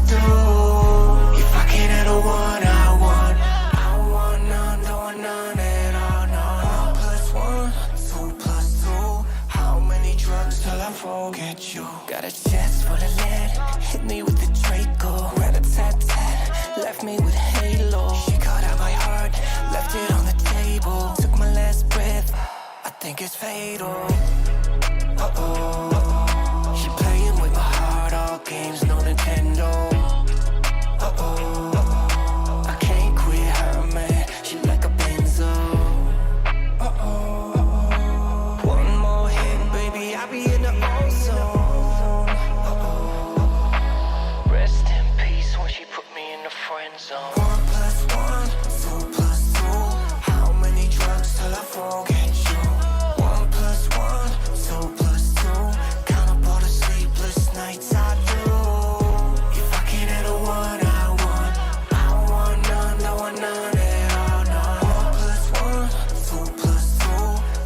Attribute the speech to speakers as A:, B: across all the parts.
A: do. If I can't handle what I want none, don't want none at all, no. 1 + 1, 2 + 2. How many drugs till I forget you? Got a chest full of lead, hit me with the Draco. Rat-a-tat-tat, left me with a halo. She caught out my heart, left it on the table. Took my last breath, I think it's fatal. Uh-oh, she playing with my heart, all games, no Nintendo. Uh-oh, I can't quit her, man, she like a benzo. Uh-oh, one more hit, baby, I'll be in the ozone. Uh-oh, rest in peace when she put me in the friend zone. 1 + 1, 2 + 2. How many drugs till I forget you? 1 + 1, 2 + 2. Count up all the sleepless nights I do. If I can't handle what I want none, don't want none at all, no. 1 + 1, 2 + 2.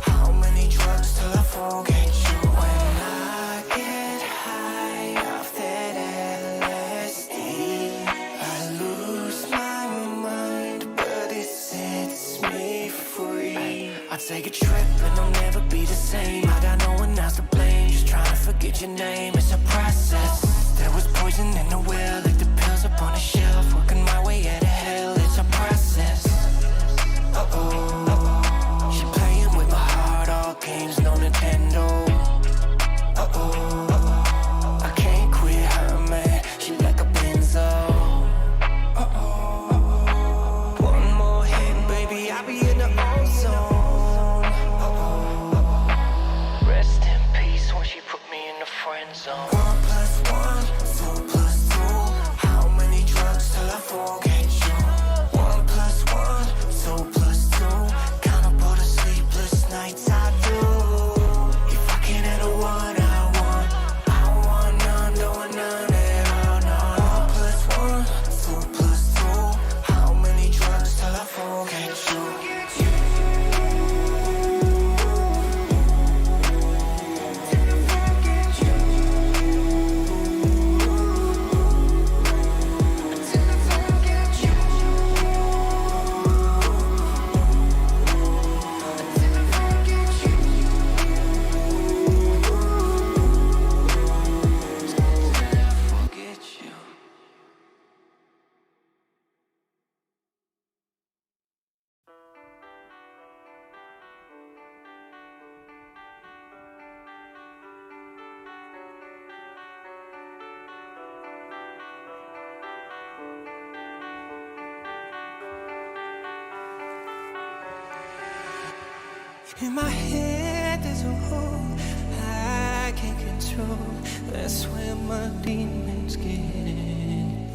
A: How many drugs till I forget you? When I get high off that LSD, I lose my mind, but it sets me free. I take a trip and I'll never be the same. I got no one else to blame, just trying to forget your name. It's a process. There was poison in the well, like the pills up on the shelf. Working my way out of hell, it's a process. Uh-oh, she playing with my heart, all games, no Nintendo. Uh-oh, I can't quit her, man, she like a benzo. Uh-oh, one more hit, baby, I'll be in the ozone. Uh-oh, rest in peace when she put me in the friend zone. 1 + 1, 2 + 2. How many drugs till I forget you? 1 + 1, 2 + 2. Count up all the sleepless nights I do. If I can't handle what I want none, don't want none at all, no. 1 + 1, 2 + 2. How many drugs till I forget you? Forget you. In my head there's a hole I can't control. That's where my demons get in.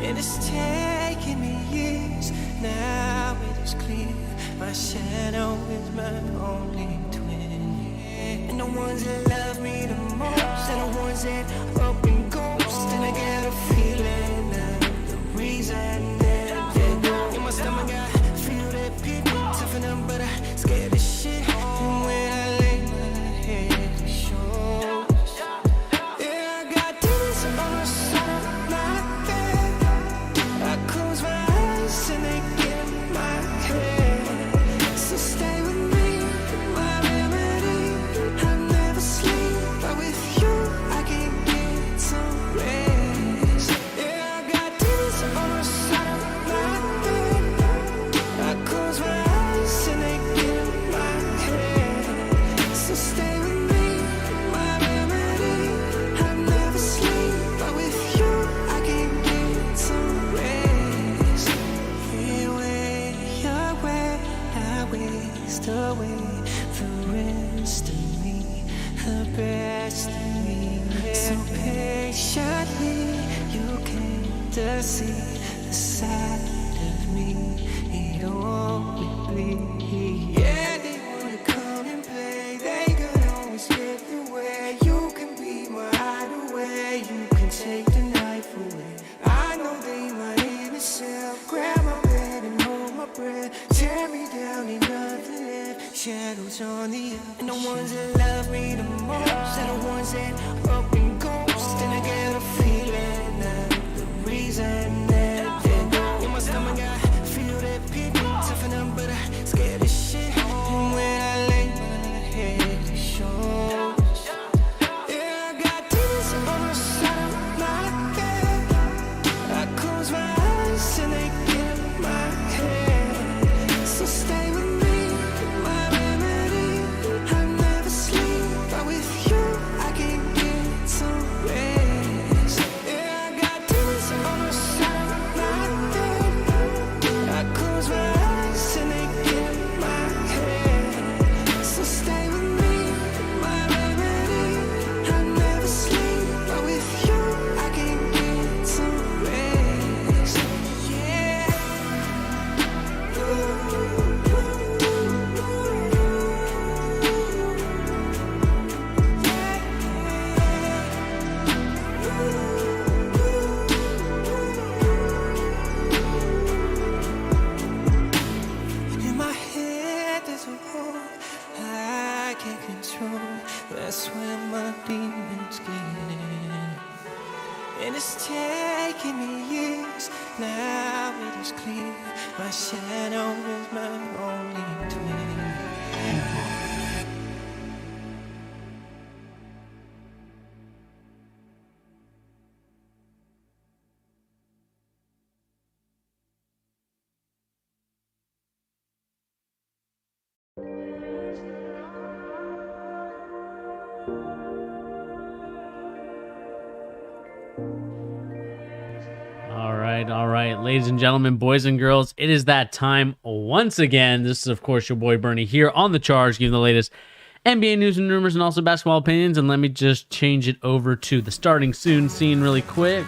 A: And it's taken me years, now it is clear. My shadow is my only twin. And the ones that love me the most are the ones that up and ghost. And I get a feeling that the reason that they go in my stomach, I feel that pit toughen up, but I scared as shit. And when I lay my head, it shows. Yeah, I got demons on the side of my bed. I close my eyes and they get in my head. So stay with me, my remedy. I never sleep, but with you I can get some rest. Yeah, I got demons on the side of my bed. I close my eyes and they get in my head. So stay with me, my remedy. I never sleep, but with you I can get some rest. Here wait your way, I waste away the rest of me, the best of me. So patiently you came to see the side of me. It only bleed. Yeah, they wanna come and play. They could always get the way. You can be my hideaway. You can take the knife away. I know they might in a cell. Grab my bed and hold my breath. Tear me down, ain't nothing left. Shadows on the up. And the ones that love me the most are the ones that up and ghost. And I get a feeling that the days ain't ending. In my stomach, I feel that pit. Tough enough, but I scared of shit. And when I lay my head, it shows. Yeah, I got demons on the side of my head. I close my eyes and they get in my head. So stay with me, my remedy. I never sleep, but with you I can get some rest. Yeah, I got demons on the side of my head. I close my eyes and they get in my head. So stay with me, my remedy. I never sleep, but with you I can get some rest. Yeah. In my head there's a hole I can't control. That's where my demons get in. And it's taken me years, now it is clear. My shadow is my only twin.
B: All right, ladies and gentlemen, boys and girls, it is that time once again. This is, of course, your boy Bernie here on The Charge, giving the latest NBA news and rumors and also basketball opinions. And let me just change it over to the starting soon scene really quick.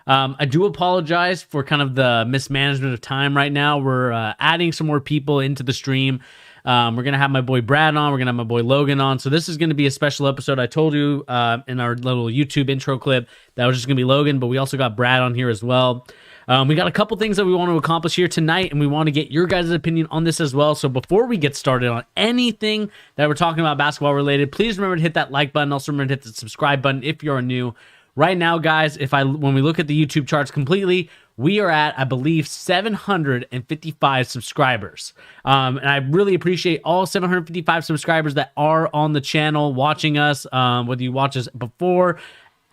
B: I do apologize for kind of the mismanagement of time right now. We're adding some more people into the stream. We're going to have my boy Brad on. We're going to have my boy Logan on. So this is going to be a special episode. I told you in our little YouTube intro clip that was just going to be Logan, but we also got Brad on here as well. We got a couple things that we want to accomplish here tonight, and we want to get your guys' opinion on this as well. So before we get started on anything that we're talking about basketball related, please remember to hit that like button. Also remember to hit the subscribe button if you're new. Right now, guys, when we look at the YouTube charts completely, we are at, I believe, 755 subscribers. And I really appreciate all 755 subscribers that are on the channel watching us, whether you watch us before,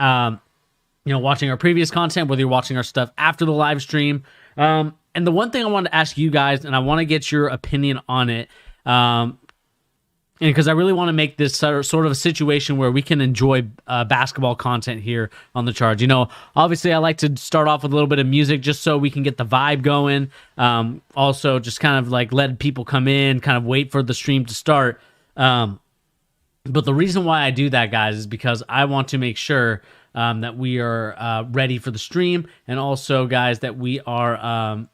B: watching our previous content, whether you're watching our stuff after the live stream. And the one thing I wanted to ask you guys, and I want to get your opinion on it, and because I really want to make this sort of a situation where we can enjoy basketball content here on The Charge. Obviously I like to start off with a little bit of music just so we can get the vibe going. Also just kind of like let people come in, kind of wait for the stream to start. But the reason why I do that, guys, is because I want to make sure that we are ready for the stream, and also, guys, that we are,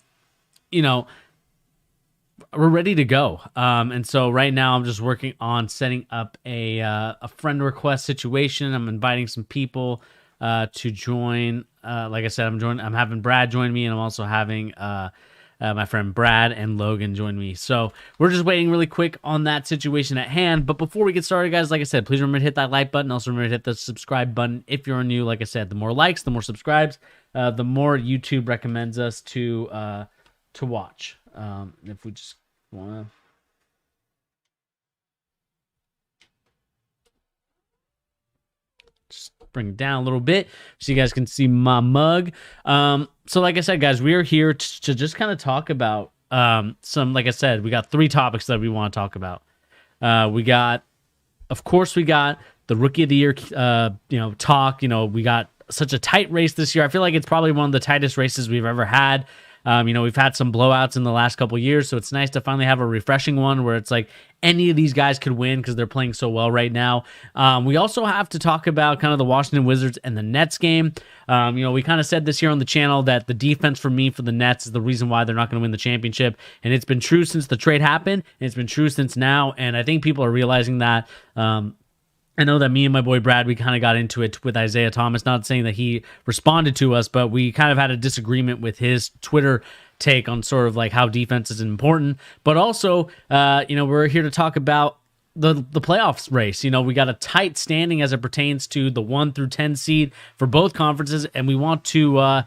B: we're ready to go. And so right now I'm just working on setting up a friend request situation. I'm inviting some people to join. Like I said, I'm having Brad join me, and I'm also having my friend Brad and Logan join me. So we're just waiting really quick on that situation at hand. But before we get started, guys, like I said, please remember to hit that like button. Also remember to hit the subscribe button if you're new. Like I said, the more likes, the more subscribes, the more YouTube recommends us to watch. If we just want to just bring it down a little bit so you guys can see my mug. So like I said, guys, we are here to just kind of talk about like I said, we got 3 topics that we want to talk about. We got the Rookie of the Year talk. We got such a tight race this year. I feel like it's probably one of the tightest races we've ever had. We've had some blowouts in the last couple of years, so it's nice to finally have a refreshing one where it's like any of these guys could win because they're playing so well right now. We also have to talk about kind of the Washington Wizards and the Nets game. We kind of said this here on the channel that the defense for the Nets is the reason why they're not going to win the championship, and it's been true since the trade happened, and it's been true since now, and I think people are realizing that. I know that me and my boy Brad, we kind of got into it with Isaiah Thomas, not saying that he responded to us, but we kind of had a disagreement with his Twitter take on sort of like how defense is important. But also, we're here to talk about the playoffs race. You know, we got a tight standing as it pertains to the 1 through 10 seed for both conferences, and we want to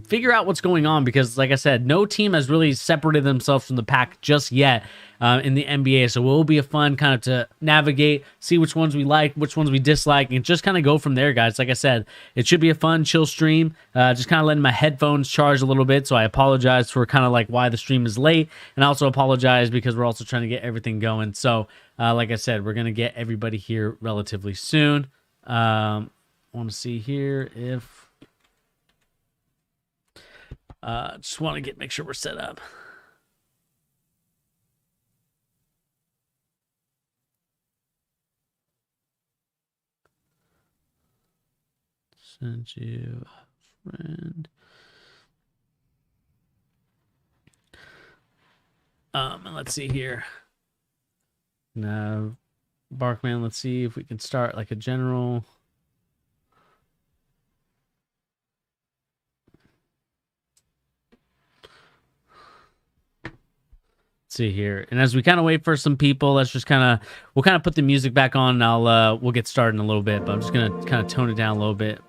B: figure out what's going on, because like I said, no team has really separated themselves from the pack just yet in the NBA. So it will be a fun kind of to navigate, see which ones we like, which ones we dislike, and just kind of go from there, guys. Like I said, it should be a fun, chill stream. Just kind of letting my headphones charge a little bit, so I apologize for kind of like why the stream is late, and I also apologize because we're also trying to get everything going. So like I said, we're going to get everybody here relatively soon. I want to see here if... just want to make sure we're set up. Send you a friend. And let's see here. Now, Barkman, let's see if we can start like a general. Let's see here. And as we kind of wait for some people, let's just we'll kind of put the music back on, and we'll get started in a little bit, but I'm just going to kind of tone it down a little bit.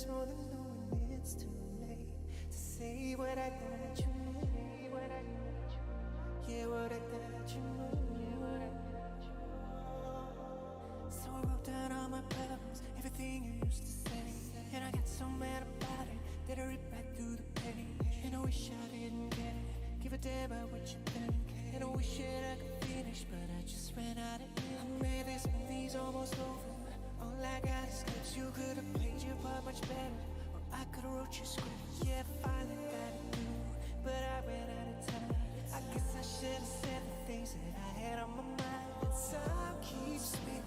A: More than knowing it's too late to say what I thought you knew. Yeah, what I thought you knew. So I wrote down all my problems, everything you used to say, and I got so mad about it that I ripped right through the pain. And I wish I didn't get it, give a damn about what you think. And I wish that I could finish, but I just ran out of ink. I made this movie's almost over. All I got is clips. You could have played your part much better, or I could have wrote your script. Yeah, finally got it through, but I ran out of time. I guess I should have said the things that I had on my mind. And time keeps spinning,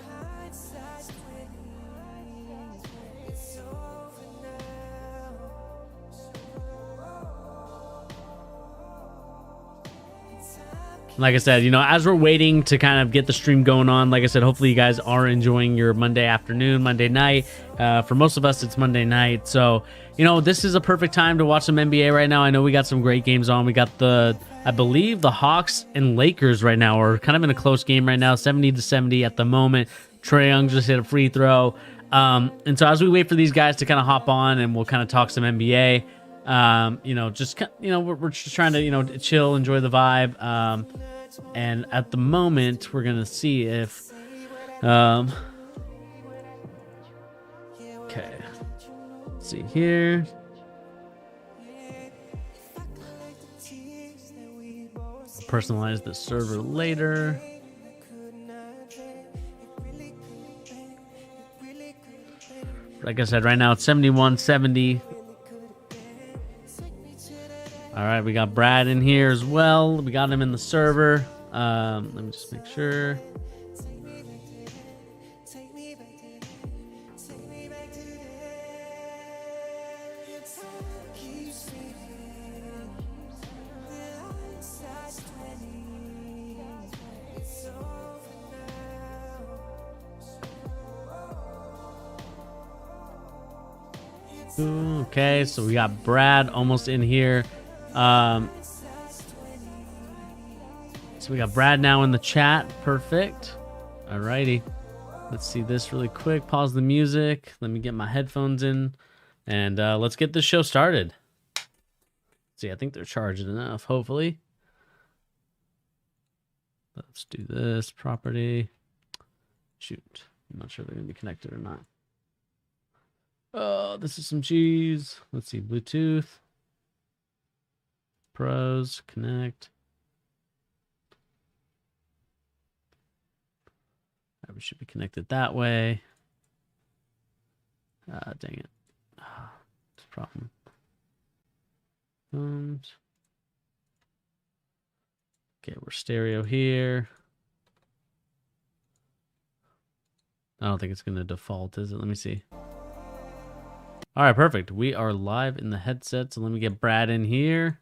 A: hindsight's 20. It's over now.
B: Like I said, as we're waiting to kind of get the stream going on, like I said, hopefully you guys are enjoying your Monday afternoon, Monday night. For most of us, it's Monday night. So, this is a perfect time to watch some NBA right now. I know we got some great games on. We got I believe the Hawks and Lakers right now are kind of in a close game right now, 70-70 at the moment. Trae Young just hit a free throw. And so as we wait for these guys to kind of hop on, and we'll kind of talk some NBA, we're just trying to, chill, enjoy the vibe. And at the moment, we're going to see if, okay, let's see here. I'll personalize the server later. Like I said, right now it's 71-70. All right, we got Brad in here as well. We got him in the server. Let me just make sure. Okay, so we got Brad almost in here. So we got Brad now in the chat. Perfect. Alrighty. Let's see this really quick. Pause the music. Let me get my headphones in. And let's get this show started. See, I think they're charged enough, hopefully. Let's do this. Property. Shoot. I'm not sure they're going to be connected or not. Oh, this is some cheese. Let's see. Bluetooth. Pros. Connect. We should be connected that way. Dang it. It's a problem. Okay, we're stereo here. I don't think it's going to default, is it? Let me see. All right, perfect. We are live in the headset, so let me get Brad in here.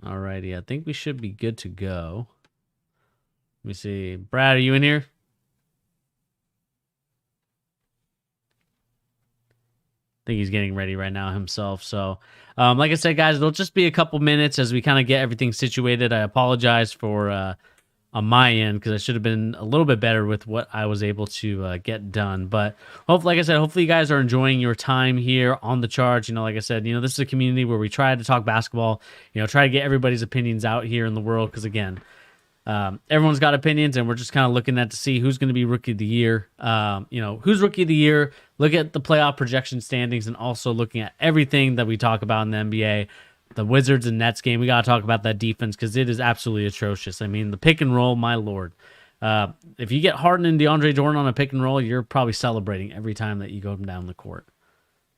B: Alrighty, I think we should be good to go. Let me see. Brad, are you in here? I think he's getting ready right now himself. So, like I said, guys, it'll just be a couple minutes as we kind of get everything situated. I apologize for on my end because I should have been a little bit better with what I was able to get done. But hopefully, like I said, hopefully you guys are enjoying your time here on the Charge. Like I said, this is a community where we try to talk basketball. Try to get everybody's opinions out here in the world because again. Everyone's got opinions, and we're just kind of looking at to see who's going to be rookie of the year. Who's rookie of the year. Look at the playoff projection standings, and also looking at everything that we talk about in the NBA. The Wizards and Nets game, we got to talk about that defense because it is absolutely atrocious. I mean, the pick and roll, my lord. If you get Harden and DeAndre Jordan on a pick and roll, you're probably celebrating every time that you go down the court.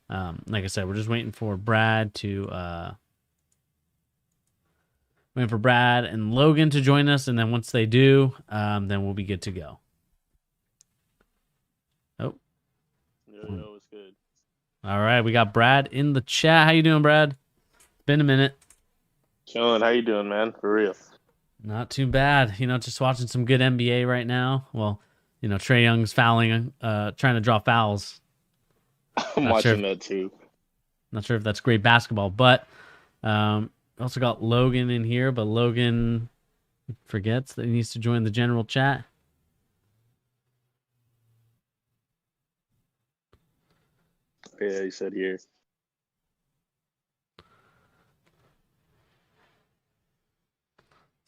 B: Like I said, we're just waiting for Brad and Logan to join us, and then once they do, then we'll be good to go. Oh.
C: Yo, it's good.
B: All right, we got Brad in the chat. How you doing, Brad? Been a minute.
C: Chilling. How you doing, man? For real.
B: Not too bad. Just watching some good NBA right now. Well, Trae Young's fouling, trying to draw fouls.
C: I'm watching that too.
B: Not sure if that's great basketball, but also got Logan in here, but Logan forgets that he needs to join the general chat.
C: Yeah, he said here.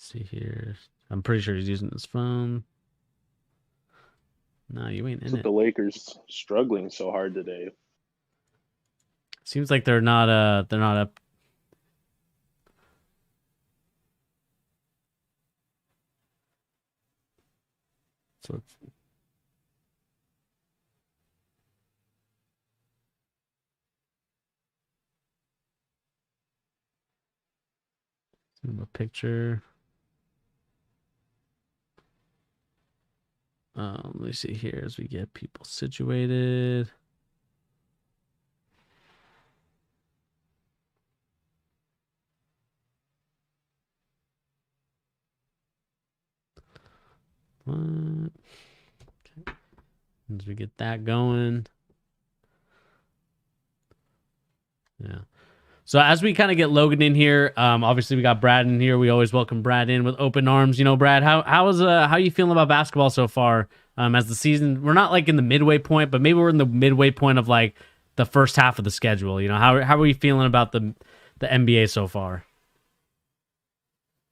B: Let's see here. I'm pretty sure he's using his phone. No, you ain't in it.
C: The Lakers struggling so hard today.
B: Seems like they're not up. So it's a picture. Let me see here as we get people situated. What? Okay. As we get that going. Yeah. So as we kind of get Logan in here, obviously we got Brad in here. We always welcome Brad in with open arms. Brad, how you feeling about basketball so far? As the season, we're not like in the midway point, but maybe we're in the midway point of like the first half of the schedule. How are you feeling about the NBA so far?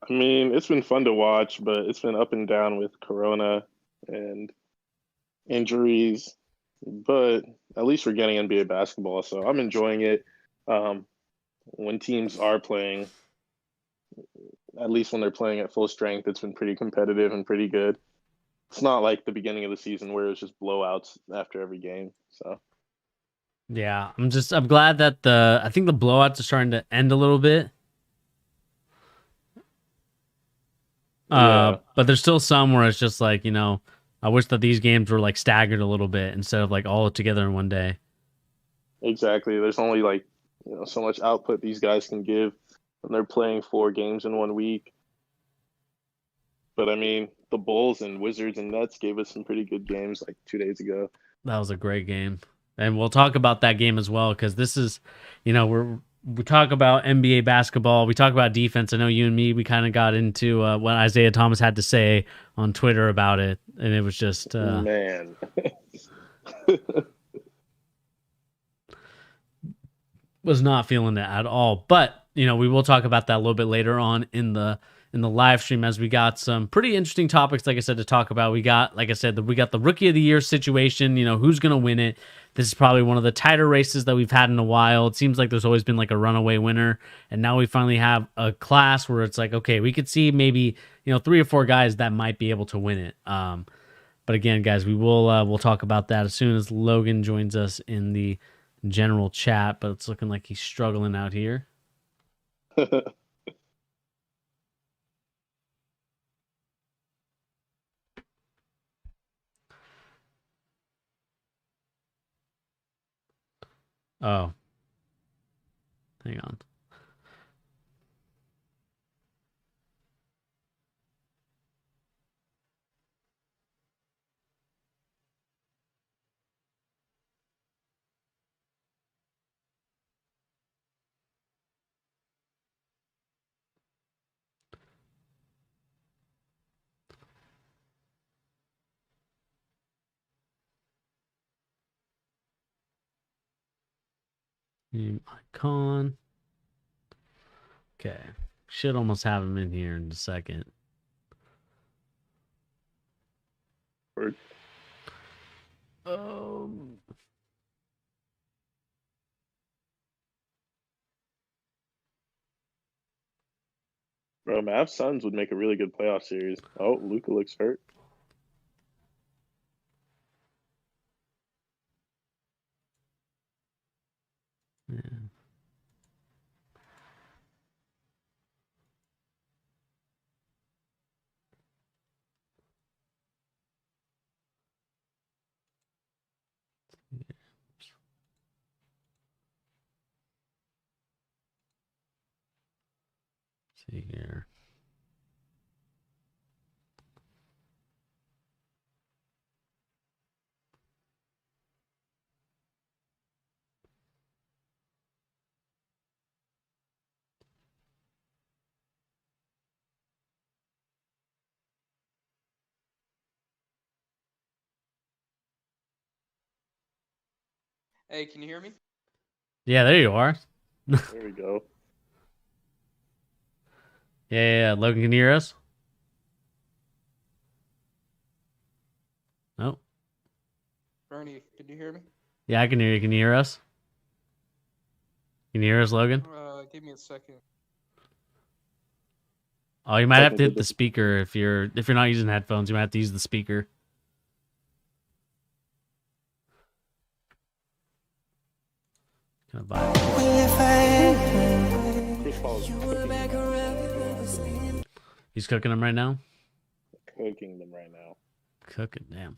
C: I mean, it's been fun to watch, but it's been up and down with Corona and injuries. But at least we're getting NBA basketball, so I'm enjoying it. When teams are playing, at least when they're playing at full strength, it's been pretty competitive and pretty good. It's not like the beginning of the season where it was just blowouts after every game. So
B: yeah, I'm glad that I think the blowouts are starting to end a little bit. But there's still some where it's just like, I wish that these games were like staggered a little bit instead of like all together in one day.
C: Exactly. There's only like, so much output these guys can give when they're playing 4 games in 1 week. But I mean, the Bulls and Wizards and Nets gave us some pretty good games like 2 days ago.
B: That was a great game. And we'll talk about that game as well, because this is, we talk about NBA basketball. We talk about defense. I know you and me, we kind of got into what Isaiah Thomas had to say on Twitter about it. And it was just...
C: Man.
B: was not feeling it at all. But, we will talk about that a little bit later on in the live stream, as we got some pretty interesting topics, like I said, to talk about. We got, like I said, we got the Rookie of the Year situation, who's going to win it. This is probably one of the tighter races that we've had in a while. It seems like there's always been like a runaway winner, and now we finally have a class where it's like, okay, we could see maybe, 3 or 4 guys that might be able to win it. But again, guys, we'll talk about that as soon as Logan joins us in the general chat, but it's looking like he's struggling out here. Oh, hang on. Team icon. Okay. Should almost have him in here in a second.
C: Word. Bro, Mavs Suns would make a really good playoff series. Oh, Luka looks hurt.
B: Yeah. See here.
D: Hey, can you hear me?
B: Yeah, there you are.
C: There we go.
B: Yeah. Logan, can you hear us? Nope.
D: Bernie, can you hear me?
B: Yeah, I can hear you. Can you hear us? Can you hear us, Logan?
D: Give me a second.
B: Oh, you might have to
C: Technical
B: hit the speaker if you're not using headphones. You might have to use the speaker. Kind of vibe.
A: Well, if I had
C: Chris Paul's
A: you were
C: cooking
A: back
C: them,
A: around in the same.
B: He's cooking them right now.
C: cooking them right now.
B: Cooking, damn.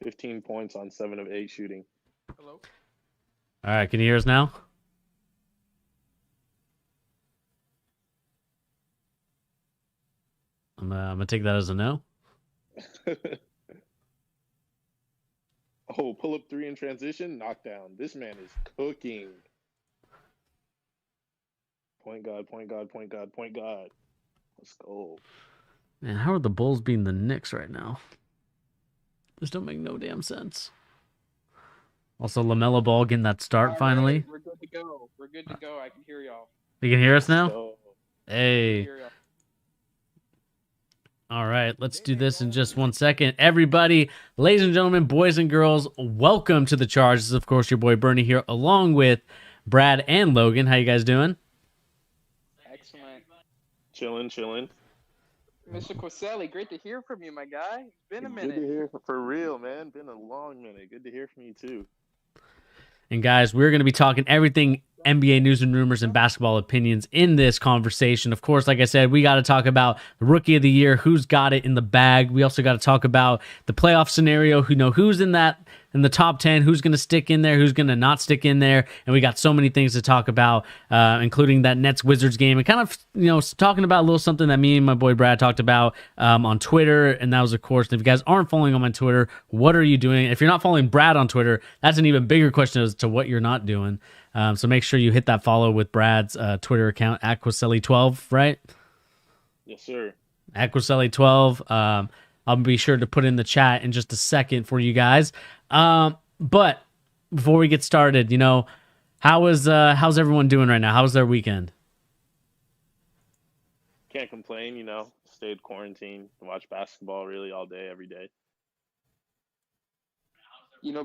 C: 15 points on 7 of 8 shooting.
D: Hello?
B: All right, can you hear us now? I'm gonna take that as a no.
C: Oh, pull up 3 in transition, knockdown. This man is cooking. Point guard, point guard, point guard, point guard. Let's go.
B: Man, how are the Bulls beating the Knicks right now? This don't make no damn sense. Also, LaMelo Ball getting that start
D: All
B: finally.
D: right, we're good to go. We're good to go. I can hear y'all.
B: You can hear us now?
C: So,
D: I can
B: Hey.
D: hear y'all.
B: All right, let's do this in just 1 second. Everybody, ladies and gentlemen, boys and girls, welcome to The Charge. This is, of course, your boy Bernie here, along with Brad and Logan. How you guys doing?
D: Excellent.
C: chilling.
D: Mr. Corselli, great to hear from you, my guy. It's been a
C: Good to
D: minute.
C: hear for real, man. Been a long minute. Good to hear from you too.
B: And guys, we're going to be talking everything NBA news and rumors and basketball opinions in this conversation. Of course, like I said, we got to talk about the rookie of the year, who's got it in the bag. We also got to talk about the playoff scenario, who's in the top 10, who's going to stick in there, who's going to not stick in there. And we got so many things to talk about, including that Nets Wizards game, and kind of, talking about a little something that me and my boy Brad talked about on Twitter. And that was, of course, if you guys aren't following on my Twitter, what are you doing? If you're not following Brad on Twitter, that's an even bigger question as to what you're not doing. So make sure you hit that follow with Brad's Twitter account, @Corselli12, right?
C: Yes, sir.
B: @Corselli12. I'll be sure to put in the chat in just a second for you guys. But before we get started, how's everyone doing right now? How's their weekend?
C: Can't complain, Stayed quarantined, watch basketball really all day, every day.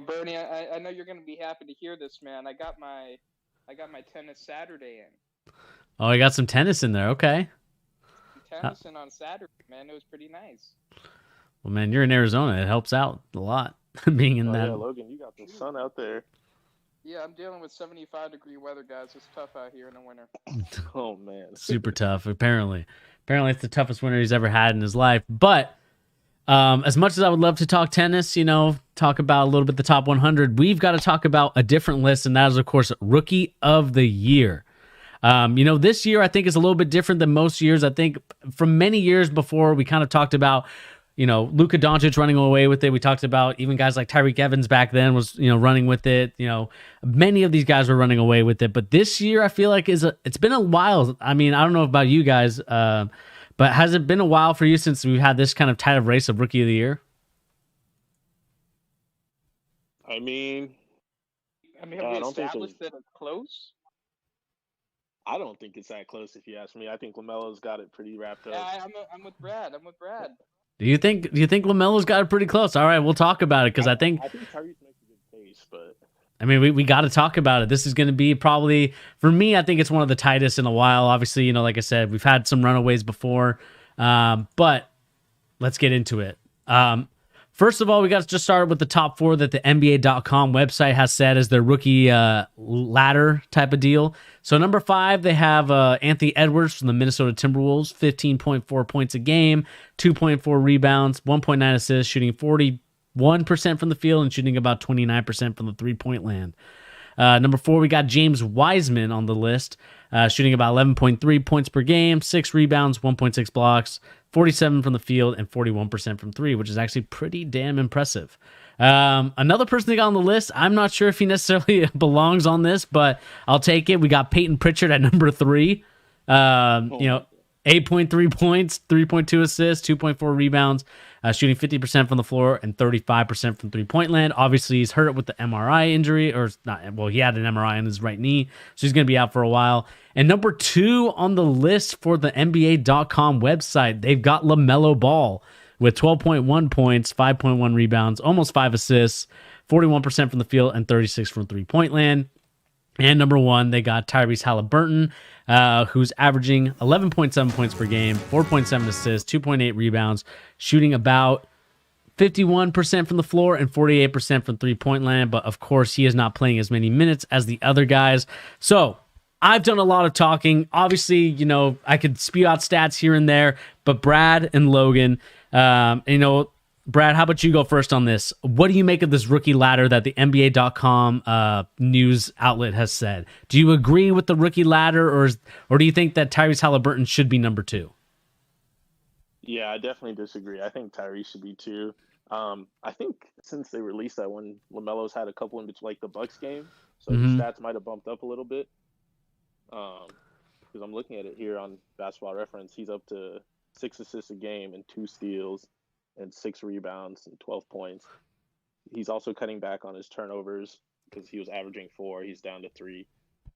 D: Bernie, I know you're gonna be happy to hear this, man. I got my tennis Saturday in.
B: Oh, you got some tennis in there. Okay.
D: Tennis in on Saturday, man. It was pretty nice.
B: Well, man, you're in Arizona. It helps out a lot being in that.
C: Yeah, Logan, you got the sun out there.
D: Yeah, I'm dealing with 75-degree weather, guys. It's tough out here in the winter.
C: Oh man,
B: Super tough. Apparently it's the toughest winter he's ever had in his life. But as much as I would love to talk tennis, talk about a little bit the top 100, we've got to talk about a different list, and that is, of course, Rookie of the Year. This year I think is a little bit different than most years. I think from many years before, we kind of talked about, Luka Doncic running away with it. We talked about even guys like Tyreek Evans back then was, running with it. Many of these guys were running away with it. But this year I feel like it's been a while. I mean, I don't know about you guys, but has it been a while for you since we've had this kind of tight of race of Rookie of the Year?
C: I mean,
D: I mean, have we
C: I don't think there's.
D: established that it's close?
C: I don't think it's that close. If you ask me, I think Lamelo's got it pretty wrapped
D: Yeah,
C: up.
D: I'm with Brad. I'm with Brad.
B: Do you think Lamelo's got it pretty close? All right, we'll talk about it because I think
C: Tyrese makes a good case, but
B: I mean, we got to talk about it. This is going to be probably, for me, I think it's one of the tightest in a while. Obviously, like I said, we've had some runaways before, but let's get into it. First of all, we got to just start with the top 4 that the NBA.com website has set as their rookie ladder type of deal. So number 5, they have Anthony Edwards from the Minnesota Timberwolves, 15.4 points a game, 2.4 rebounds, 1.9 assists, shooting 41% from the field and shooting about 29% from the three-point land. Number 4, we got James Wiseman on the list, shooting about 11.3 points per game, 6 rebounds, 1.6 blocks, 47 from the field, and 41% from 3, which is actually pretty damn impressive. Another person they got on the list, I'm not sure if he necessarily belongs on this, but I'll take it. We got Peyton Pritchard at number 3. 8.3 points, 3.2 assists, 2.4 rebounds, shooting 50% from the floor and 35% from three-point land. Obviously, he's hurt with the MRI injury, or not. Well, he had an MRI on his right knee, so he's going to be out for a while. And number 2 on the list for the NBA.com website, they've got LaMelo Ball with 12.1 points, 5.1 rebounds, almost 5 assists, 41% from the field, and 36 from three-point land. And number 1, they got Tyrese Halliburton, who's averaging 11.7 points per game, 4.7 assists, 2.8 rebounds, shooting about 51% from the floor and 48% from three-point land. But, of course, he is not playing as many minutes as the other guys. So I've done a lot of talking. Obviously, I could spew out stats here and there. But Brad and Logan, Brad, how about you go first on this? What do you make of this rookie ladder that the NBA.com news outlet has said? Do you agree with the rookie ladder, or do you think that Tyrese Halliburton should be number 2?
C: yeah, I definitely disagree. I think Tyrese should be 2. I think since they released that one, LaMelo's had a couple in between, like the Bucks game, so his stats might have bumped up a little bit. Because I'm looking at it here on Basketball Reference, he's up to 6 assists a game and 2 steals and 6 rebounds and 12 points. He's also cutting back on his turnovers because he was averaging 4. He's down to 3.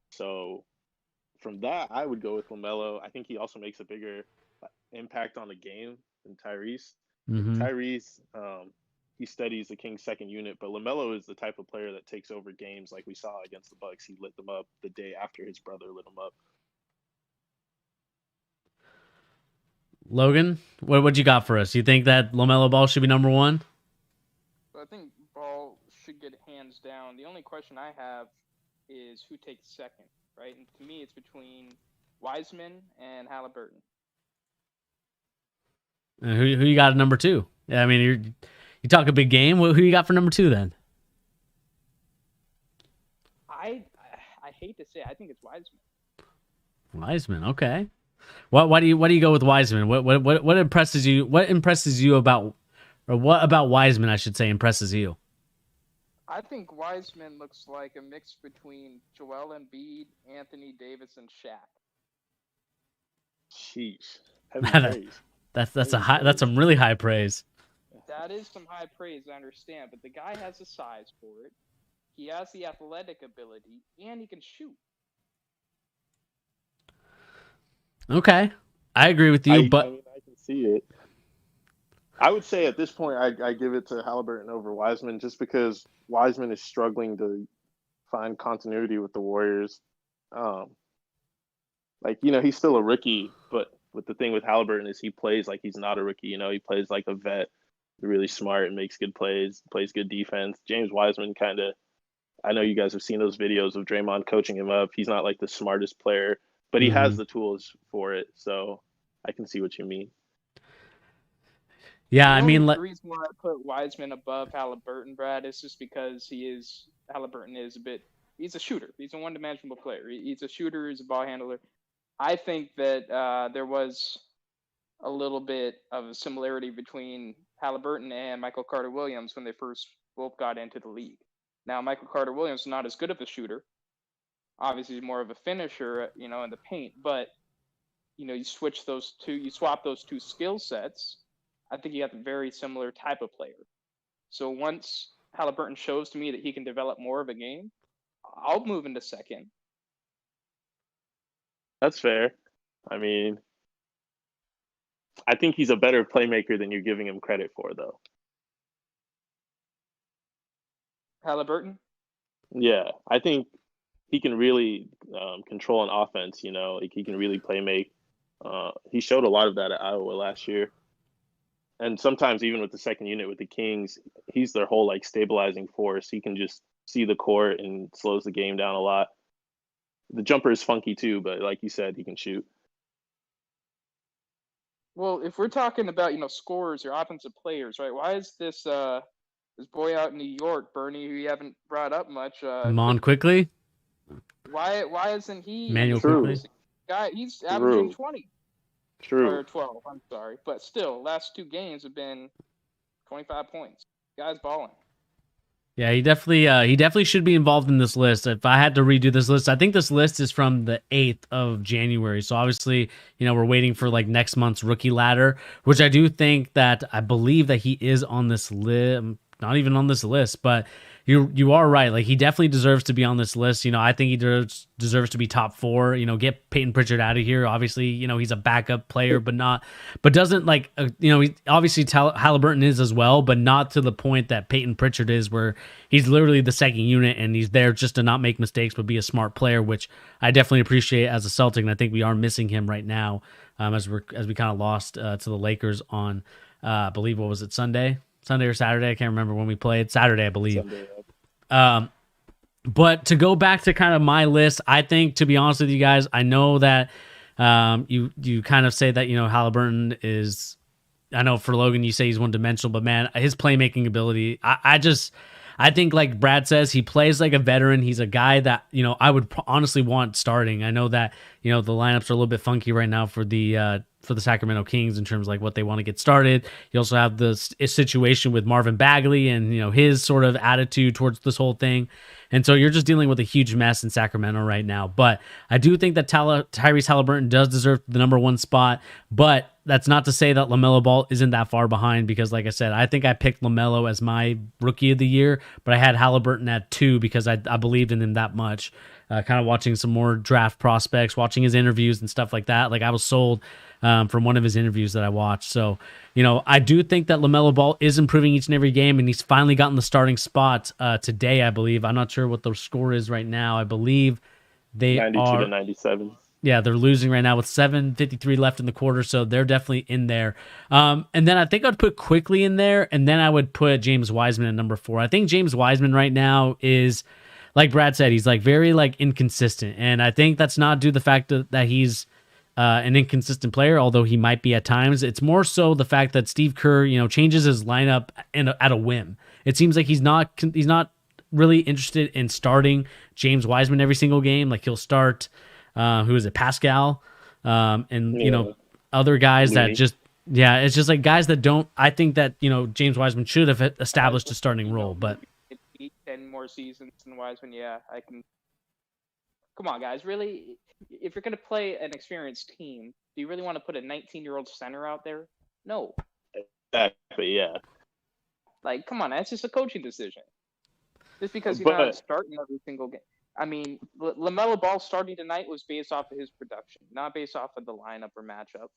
C: So from that, I would go with LaMelo. I think he also makes a bigger impact on the game than Tyrese. Tyrese, he studies the Kings' second unit, but LaMelo is the type of player that takes over games like we saw against the Bucks. He lit them up the day after his brother lit them up.
B: Logan, what you got for us? You think that LaMelo Ball should be number 1?
D: I think Ball should get hands down. The only question I have is who takes second, right? And to me, it's between Wiseman and Halliburton.
B: Who you got at number 2? Yeah, I mean, you talk a big game. Who you got for number 2 then?
D: I hate to say it, I think it's Wiseman.
B: Wiseman, okay. Why do you go with Wiseman? What impresses you? What impresses you about, or what about Wiseman, I should say, impresses you?
D: I think Wiseman looks like a mix between Joel Embiid, Anthony Davis, and Shaq.
C: Sheesh, heavy praise.
B: That's some really high praise.
D: That is some high praise, I understand, but the guy has the size for it. He has the athletic ability, and he can shoot.
B: Okay, I agree with you, but
C: I can see it. I would say at this point, I give it to Halliburton over Wiseman just because Wiseman is struggling to find continuity with the Warriors. He's still a rookie, but the thing with Halliburton is he plays like he's not a rookie. He plays like a vet, really smart and makes good plays, plays good defense. James Wiseman I know you guys have seen those videos of Draymond coaching him up. He's not like the smartest player, but he has the tools for it. So I can see what you mean.
B: Yeah,
D: the reason why I put Wiseman above Halliburton, Brad, is just because Halliburton is he's a shooter. He's a one-dimensional player. He's a shooter. He's a ball handler. I think that there was a little bit of a similarity between Halliburton and Michael Carter-Williams when they first both got into the league. Now, Michael Carter-Williams is not as good of a shooter. Obviously, he's more of a finisher, in the paint. But, you swap those two skill sets, I think you have a very similar type of player. So once Halliburton shows to me that he can develop more of a game, I'll move into second.
C: That's fair. I mean, I think he's a better playmaker than you're giving him credit for, though.
D: Halliburton.
C: Yeah, I think he can really control an offense. Like he can really play make. He showed a lot of that at Iowa last year, and sometimes even with the second unit with the Kings, he's their whole like stabilizing force. He can just see the court and slows the game down a lot. The jumper is funky too, but like you said, he can shoot.
D: Well, if we're talking about scorers or offensive players, right? Why is this boy out in New York, Bernie, who you haven't brought up much?
B: Mon quickly.
D: Why isn't he
B: Manuel
C: True.
B: quickly.
D: guy? He's averaging
C: True.
D: 20
C: True.
D: or 12. I'm sorry, but still, last 2 games have been 25 points. Guy's balling.
B: Yeah, he definitely should be involved in this list. If I had to redo this list, I think this list is from the 8th of January. So obviously, we're waiting for like next month's rookie ladder, which I do think that I believe that he is on this list. Not even on this list, but you are right. Like he definitely deserves to be on this list. I think he deserves to be top 4. Get Peyton Pritchard out of here. Obviously, he's a backup player, but doesn't like he, obviously Halliburton is as well, but not to the point that Peyton Pritchard is, where he's literally the second unit and he's there just to not make mistakes but be a smart player, which I definitely appreciate as a Celtic, and I think we are missing him right now as we kind of lost to the Lakers on I believe what was it Sunday or Saturday? I can't remember when we played. Saturday, I believe. But to go back to kind of my list, I think, to be honest with you guys, I know that you kind of say that Halliburton is. I know for Logan you say he's one dimensional, but man, his playmaking ability, I think like Brad says, he plays like a veteran. He's a guy that I would honestly want starting. I know that the lineups are a little bit funky right now for the Sacramento Kings in terms of like what they want to get started. You also have the situation with Marvin Bagley and his sort of attitude towards this whole thing, and so you're just dealing with a huge mess in Sacramento right now. But I do think that Tyrese Halliburton does deserve the number 1 spot, but that's not to say that LaMelo Ball isn't that far behind, because like I said, I think I picked LaMelo as my rookie of the year, but I had Halliburton at 2 because I believed in him that much. Kind of watching some more draft prospects, watching his interviews and stuff like that. Like I was sold from one of his interviews that I watched. So, I do think that LaMelo Ball is improving each and every game, and he's finally gotten the starting spot today, I believe. I'm not sure what the score is right now. I believe they
C: 92 to 97.
B: Yeah, they're losing right now with 7:53 left in the quarter, so they're definitely in there. And then I think I'd put Quickly in there, and then I would put James Wiseman at number 4. I think James Wiseman right now is, like Brad said, he's like very like inconsistent, and I think that's not due to the fact that he's an inconsistent player, although he might be at times. It's more so the fact that Steve Kerr, changes his lineup at a whim. It seems like he's not really interested in starting James Wiseman every single game. Like he'll start. Who is it? Pascal, and other guys that just it's just like guys that don't. I think that James Wiseman should have established a starting role, but
D: 10 more seasons than Wiseman. Yeah, I can. Come on, guys. Really, if you're gonna play an experienced team, do you really want to put a 19-year-old center out there? No.
C: Exactly. Yeah.
D: Like, come on, that's just a coaching decision. Just because he's not starting every single game. I mean, LaMelo Ball starting tonight was based off of his production, not based off of the lineup or matchup.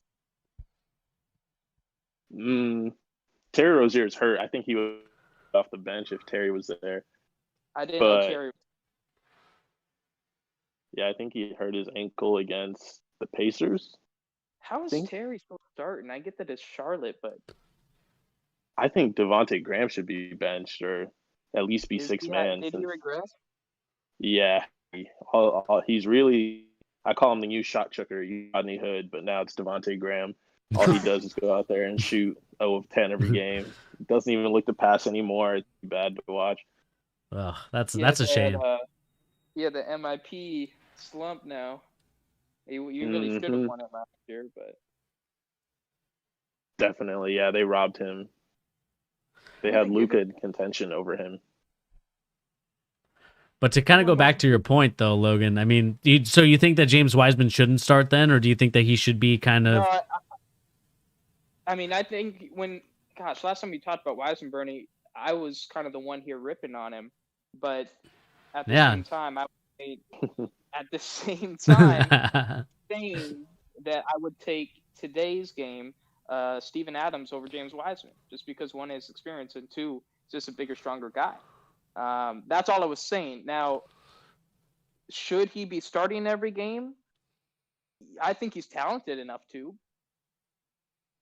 C: Terry Rozier's hurt. I think he was off the bench if Terry was there.
D: I didn't know Terry.
C: Yeah, I think he hurt his ankle against the Pacers.
D: How is Terry still starting? I get that it's Charlotte, but
C: I think Devontae Graham should be benched or at least be 6-man.
D: Did he regress?
C: Yeah, he's really. I call him the new shot chucker, Rodney Hood, but now it's Devontae Graham. All he does is go out there and shoot 0 of 10 every game. Doesn't even look to pass anymore. It's bad to watch.
B: Oh, that's a shame.
D: Yeah, the MIP slump now. You really should have won it last year, but
C: definitely, yeah, they robbed him. They had Luka in contention over him.
B: But to kind of go back to your point, though, Logan, I mean, so you think that James Wiseman shouldn't start then, or do you think that he should be kind of?
D: No, I mean, I think last time we talked about Wiseman, Bernie, I was kind of the one here ripping on him, but At the
B: Yeah.
D: same time, I would take, at the same time, saying that I would take today's game, Steven Adams over James Wiseman, just because one is experience and two, just a bigger, stronger guy. That's all I was saying. Now, should he be starting every game? I think he's talented enough to,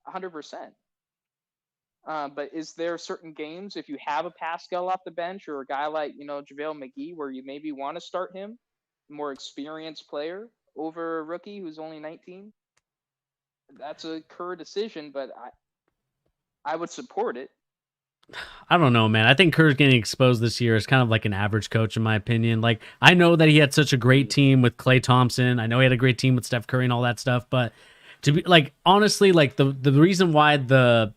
D: 100%. But is there certain games, if you have a Pascal off the bench or a guy like, JaVale McGee, where you maybe want to start him, more experienced player over a rookie who's only 19? That's a Kerr decision, but I would support it.
B: I don't know, man. I think Kerr's getting exposed this year as kind of like an average coach, in my opinion. Like, I know that he had such a great team with Klay Thompson. I know he had a great team with Steph Curry and all that stuff. But to be like, honestly, like the reason why the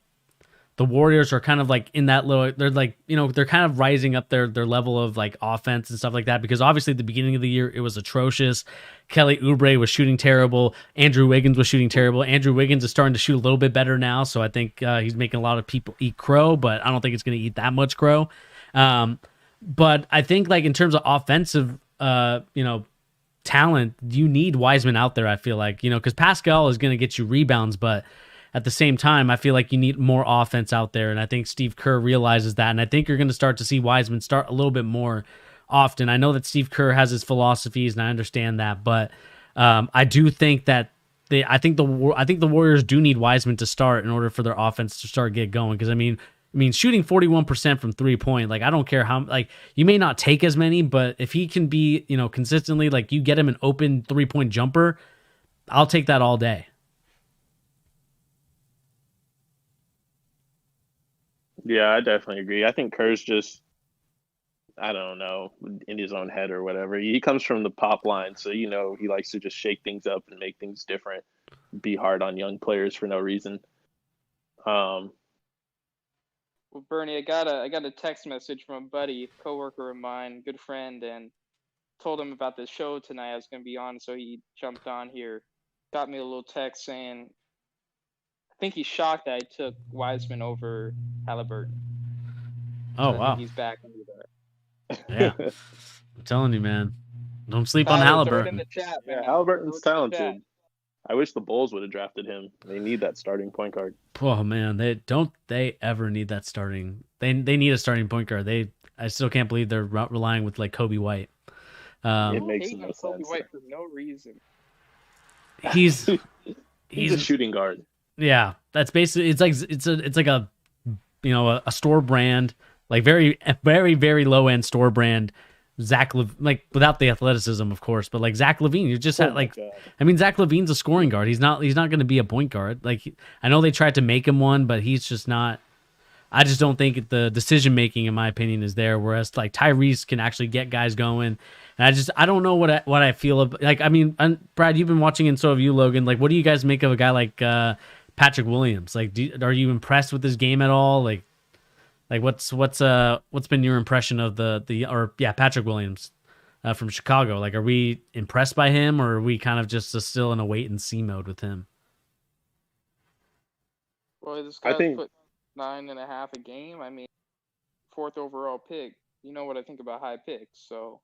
B: Warriors are kind of like in that low, they're like, they're kind of rising up their level of like offense and stuff like that, because obviously at the beginning of the year it was atrocious. Kelly Oubre was shooting terrible. Andrew Wiggins was shooting terrible. Andrew Wiggins is starting to shoot a little bit better now, so I think he's making a lot of people eat crow, but I don't think it's going to eat that much crow. But I think like in terms of offensive, talent, you need Wiseman out there, I feel like, because Pascal is going to get you rebounds, but at the same time, I feel like you need more offense out there, and I think Steve Kerr realizes that, and I think you're going to start to see Wiseman start a little bit more often. I know that Steve Kerr has his philosophies, and I understand that, but I do think that I think the Warriors do need Wiseman to start in order for their offense to start get going. Because I mean, shooting 41% from 3-point, like I don't care how, like you may not take as many, but if he can be, consistently, like you get him an open 3-point jumper, I'll take that all day.
C: Yeah, I definitely agree. I think Kerr's just, I don't know, in his own head or whatever. He comes from the pop line, so he likes to just shake things up and make things different, be hard on young players for no reason.
D: Well, Bernie, I got a text message from a buddy, coworker of mine, good friend, and told him about this show tonight I was going to be on, so he jumped on here. Got me a little text saying, I think he's shocked that I took Wiseman over Halliburton.
B: Oh,
D: so
B: wow.
D: I think he's back into that.
B: Yeah. I'm telling you, man. Don't sleep on
D: Tyler, throw it
B: Halliburton.
D: in the chat, man.
C: Yeah, Halliburton's
D: Throw it in the chat.
C: talented. I wish the Bulls would have drafted him. They need that starting point guard.
B: Oh man, they ever need that starting. They need a starting point guard. I still can't believe they're relying with like Kobe White.
C: It makes
D: hating
C: no
D: on Kobe
C: sense.
D: White for no reason.
B: He's
C: a shooting guard.
B: Yeah, that's basically it's like a a store brand, like very very very low end store brand. Like without the athleticism, of course, but like Zach LaVine, you just had like,
C: God.
B: I mean, Zach LaVine's a scoring guard. He's not going to be a point guard. Like I know they tried to make him one, but he's just not. I just don't think the decision making, in my opinion, is there. Whereas like Tyrese can actually get guys going, and I don't know what I feel about. Like I mean, Brad, you've been watching, and so have you, Logan. Like, what do you guys make of a guy like Patrick Williams? Like, are you impressed with his game at all? Like what's been your impression of Patrick Williams from Chicago? Like, are we impressed by him, or are we kind of just still in a wait and see mode with him?
D: Boy, this guy's put 9.5 a game. I mean, 4th overall pick. You know what I think about high picks, so.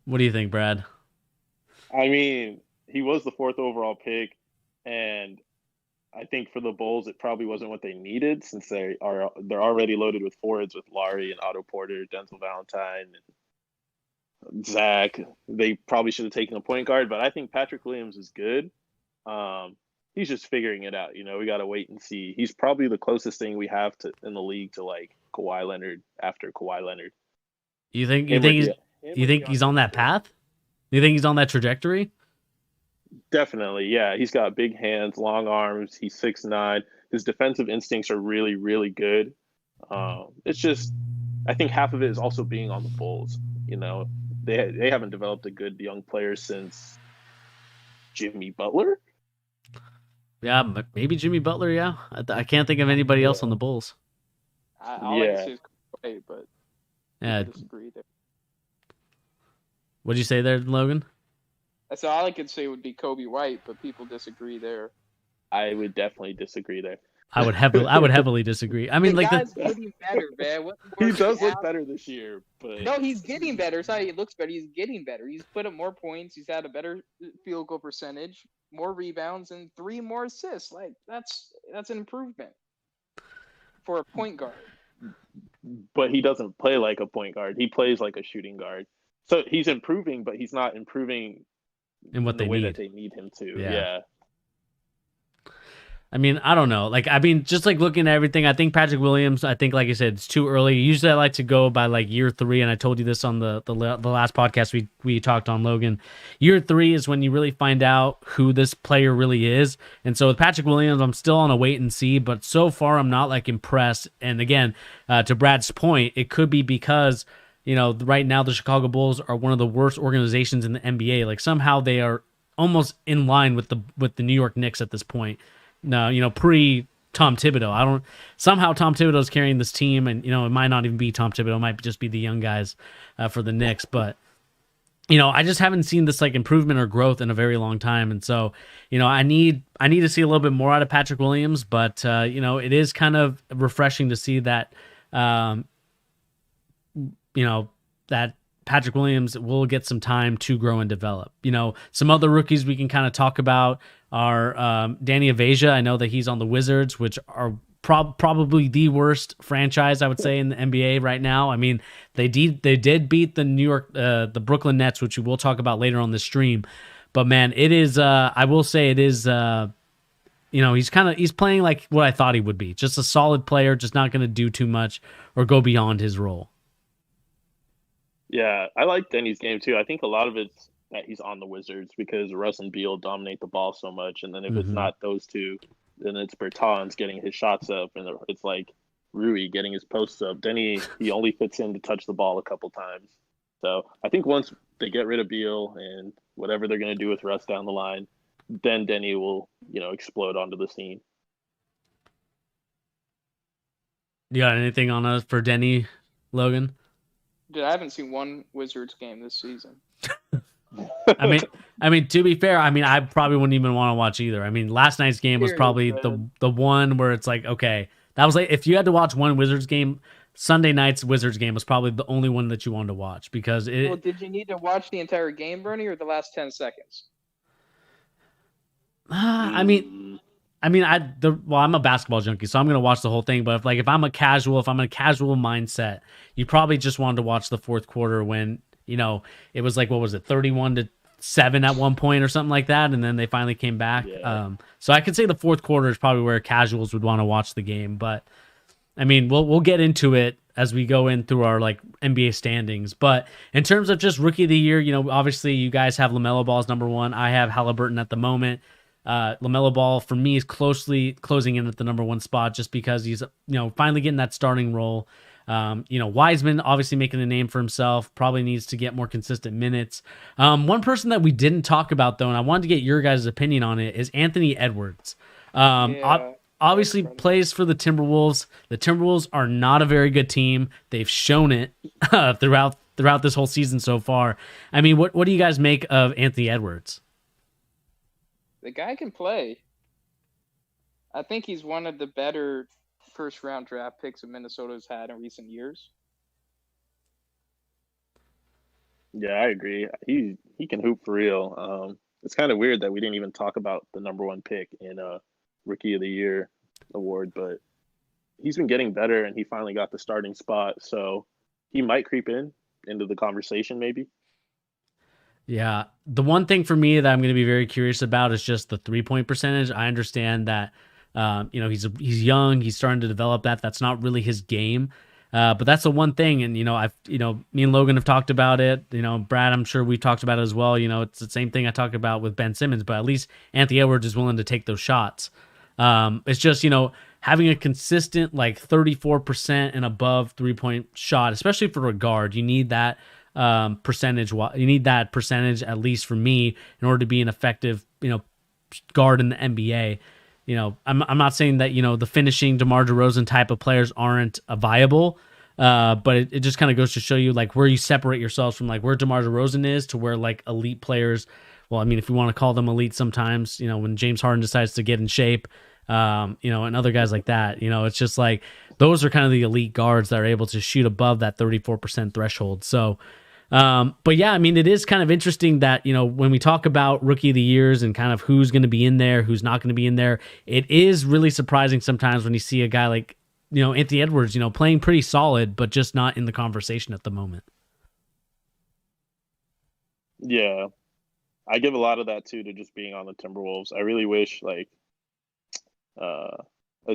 B: What do you think, Brad?
C: I mean, he was the 4th overall pick, and I think for the Bulls, it probably wasn't what they needed, since they're already loaded with forwards with Larry and Otto Porter, Denzel Valentine, and Zach. They probably should have taken a point guard, but I think Patrick Williams is good. He's just figuring it out. We got to wait and see. He's probably the closest thing we have in the league to like Kawhi Leonard after Kawhi Leonard.
B: You think he's on that path? You think he's on that trajectory?
C: Definitely, yeah. He's got big hands, long arms. He's 6'9". His defensive instincts are really, really good. It's just, I think half of it is also being on the Bulls. They haven't developed a good young player since Jimmy Butler.
B: Yeah, maybe Jimmy Butler. Yeah, I can't think of anybody else on the Bulls.
D: All I can say is Kawhi, but
B: yeah,
D: I disagree there.
B: What'd you say there, Logan?
D: That's all I could say would be Kobe White, but people disagree there.
C: I would definitely disagree there.
B: I would heavily disagree. I mean,
D: the
B: like
D: guy's getting better, man. What
C: He
D: more
C: does
D: can you
C: look
D: ask?
C: better this year, but
D: No, he's getting better. It's not he looks better. He's getting better. He's put up more points. He's had a better field goal percentage, more rebounds, and 3 more assists. Like that's an improvement for a point guard.
C: he doesn't play like a point guard. He plays like a shooting guard. So he's improving, but he's not improving
B: in what
C: the
B: they
C: way
B: need.
C: that they need him to.
B: Yeah.
C: Yeah.
B: I mean, I don't know. Like, I mean, just like looking at everything, I think Patrick Williams, I think, like I said, it's too early. Usually I like to go by like year 3. And I told you this on the last podcast we talked on, Logan. Year 3 is when you really find out who this player really is. And so with Patrick Williams, I'm still on a wait and see, but so far I'm not like impressed. And again, to Brad's point, it could be because, you know, right now the Chicago Bulls are one of the worst organizations in the NBA. Like somehow they are almost in line with the New York Knicks at this point. No, you know, pre Tom Thibodeau. Somehow Tom Thibodeau's carrying this team, and, you know, it might not even be Tom Thibodeau. It might just be the young guys for the Knicks. But, you know, I just haven't seen this like improvement or growth in a very long time. And so, you know, I need to see a little bit more out of Patrick Williams, but, you know, it is kind of refreshing to see that, you know, that Patrick Williams will get some time to grow and develop. You know, some other rookies we can kind of talk about are Danny Avdija. I know that he's on the Wizards, which are probably the worst franchise, I would say, in the NBA right now. I mean, they did beat the Brooklyn Nets, which we will talk about later on the stream. But man, it is. I will say it is. You know, he's playing like what I thought he would be, just a solid player, just not going to do too much or go beyond his role.
C: Yeah, I like Denny's game too. I think a lot of it's that he's on the Wizards because Russ and Beal dominate the ball so much, and then if it's not those two, then it's Bertans getting his shots up, and it's like Rui getting his posts up. Denny, he only fits in to touch the ball a couple times. So I think once they get rid of Beal and whatever they're going to do with Russ down the line, then Denny will, you know, explode onto the scene.
B: You got anything on us for Denny, Logan?
D: Dude, I haven't seen one Wizards game this season.
B: I mean, to be fair, I mean, I probably wouldn't even want to watch either. I mean, last night's game was probably the one where it's like, okay, that was like, if you had to watch one Wizards game, Sunday night's Wizards game was probably the only one that you wanted to watch because it.
D: Well, did you need to watch the entire game, Bernie, or the last 10 seconds?
B: I'm a basketball junkie, so I'm gonna watch the whole thing. But if I'm in a casual mindset, you probably just wanted to watch the fourth quarter when, you know, it was like, what was it, 31-7 at one point or something like that, and then they finally came back.
C: Yeah.
B: So I could say the fourth quarter is probably where casuals would want to watch the game. But I mean, we'll get into it as we go in through our like NBA standings. But in terms of just rookie of the year, you know, obviously you guys have LaMelo Ball as number 1. I have Halliburton at the moment. LaMelo Ball for me is closely closing in at the number 1 spot just because he's, you know, finally getting that starting role. You know, Wiseman obviously making a name for himself, probably needs to get more consistent minutes. One person that we didn't talk about though, and I wanted to get your guys' opinion on it, is Anthony Edwards. Obviously plays for the Timberwolves. The Timberwolves are not a very good team. They've shown it throughout this whole season so far. I mean, what do you guys make of Anthony Edwards?
D: The guy can play. I think he's one of the better first-round draft picks that Minnesota's had in recent years.
C: Yeah, I agree. He can hoop for real. It's kind of weird that we didn't even talk about the number 1 pick in Rookie of the Year award, but he's been getting better, and he finally got the starting spot, so he might creep into the conversation maybe.
B: Yeah. The one thing for me that I'm going to be very curious about is just the 3-point percentage. I understand that, you know, he's young, he's starting to develop that. That's not really his game. But that's the one thing. And, you know, me and Logan have talked about it, you know, Brad, I'm sure we've talked about it as well. You know, it's the same thing I talked about with Ben Simmons, but at least Anthony Edwards is willing to take those shots. It's just, you know, having a consistent, like 34% and above 3-point shot, especially for a guard, you need that, percentage. You need that percentage, at least for me, in order to be an effective, you know, guard in the NBA. You know, I'm not saying that, you know, the finishing DeMar DeRozan type of players aren't viable, but it just kind of goes to show you like where you separate yourselves from like where DeMar DeRozan is to where like elite players. Well, I mean, if you want to call them elite, sometimes, you know, when James Harden decides to get in shape, and other guys like that. It's just like those are kind of the elite guards that are able to shoot above that 34% threshold. So, but yeah, I mean, it is kind of interesting that, when we talk about rookie of the years and kind of who's going to be in there, who's not going to be in there, it is really surprising sometimes when you see a guy like, Anthony Edwards, playing pretty solid, but just not in the conversation at the moment.
C: Yeah. I give a lot of that too to just being on the Timberwolves. I really wish a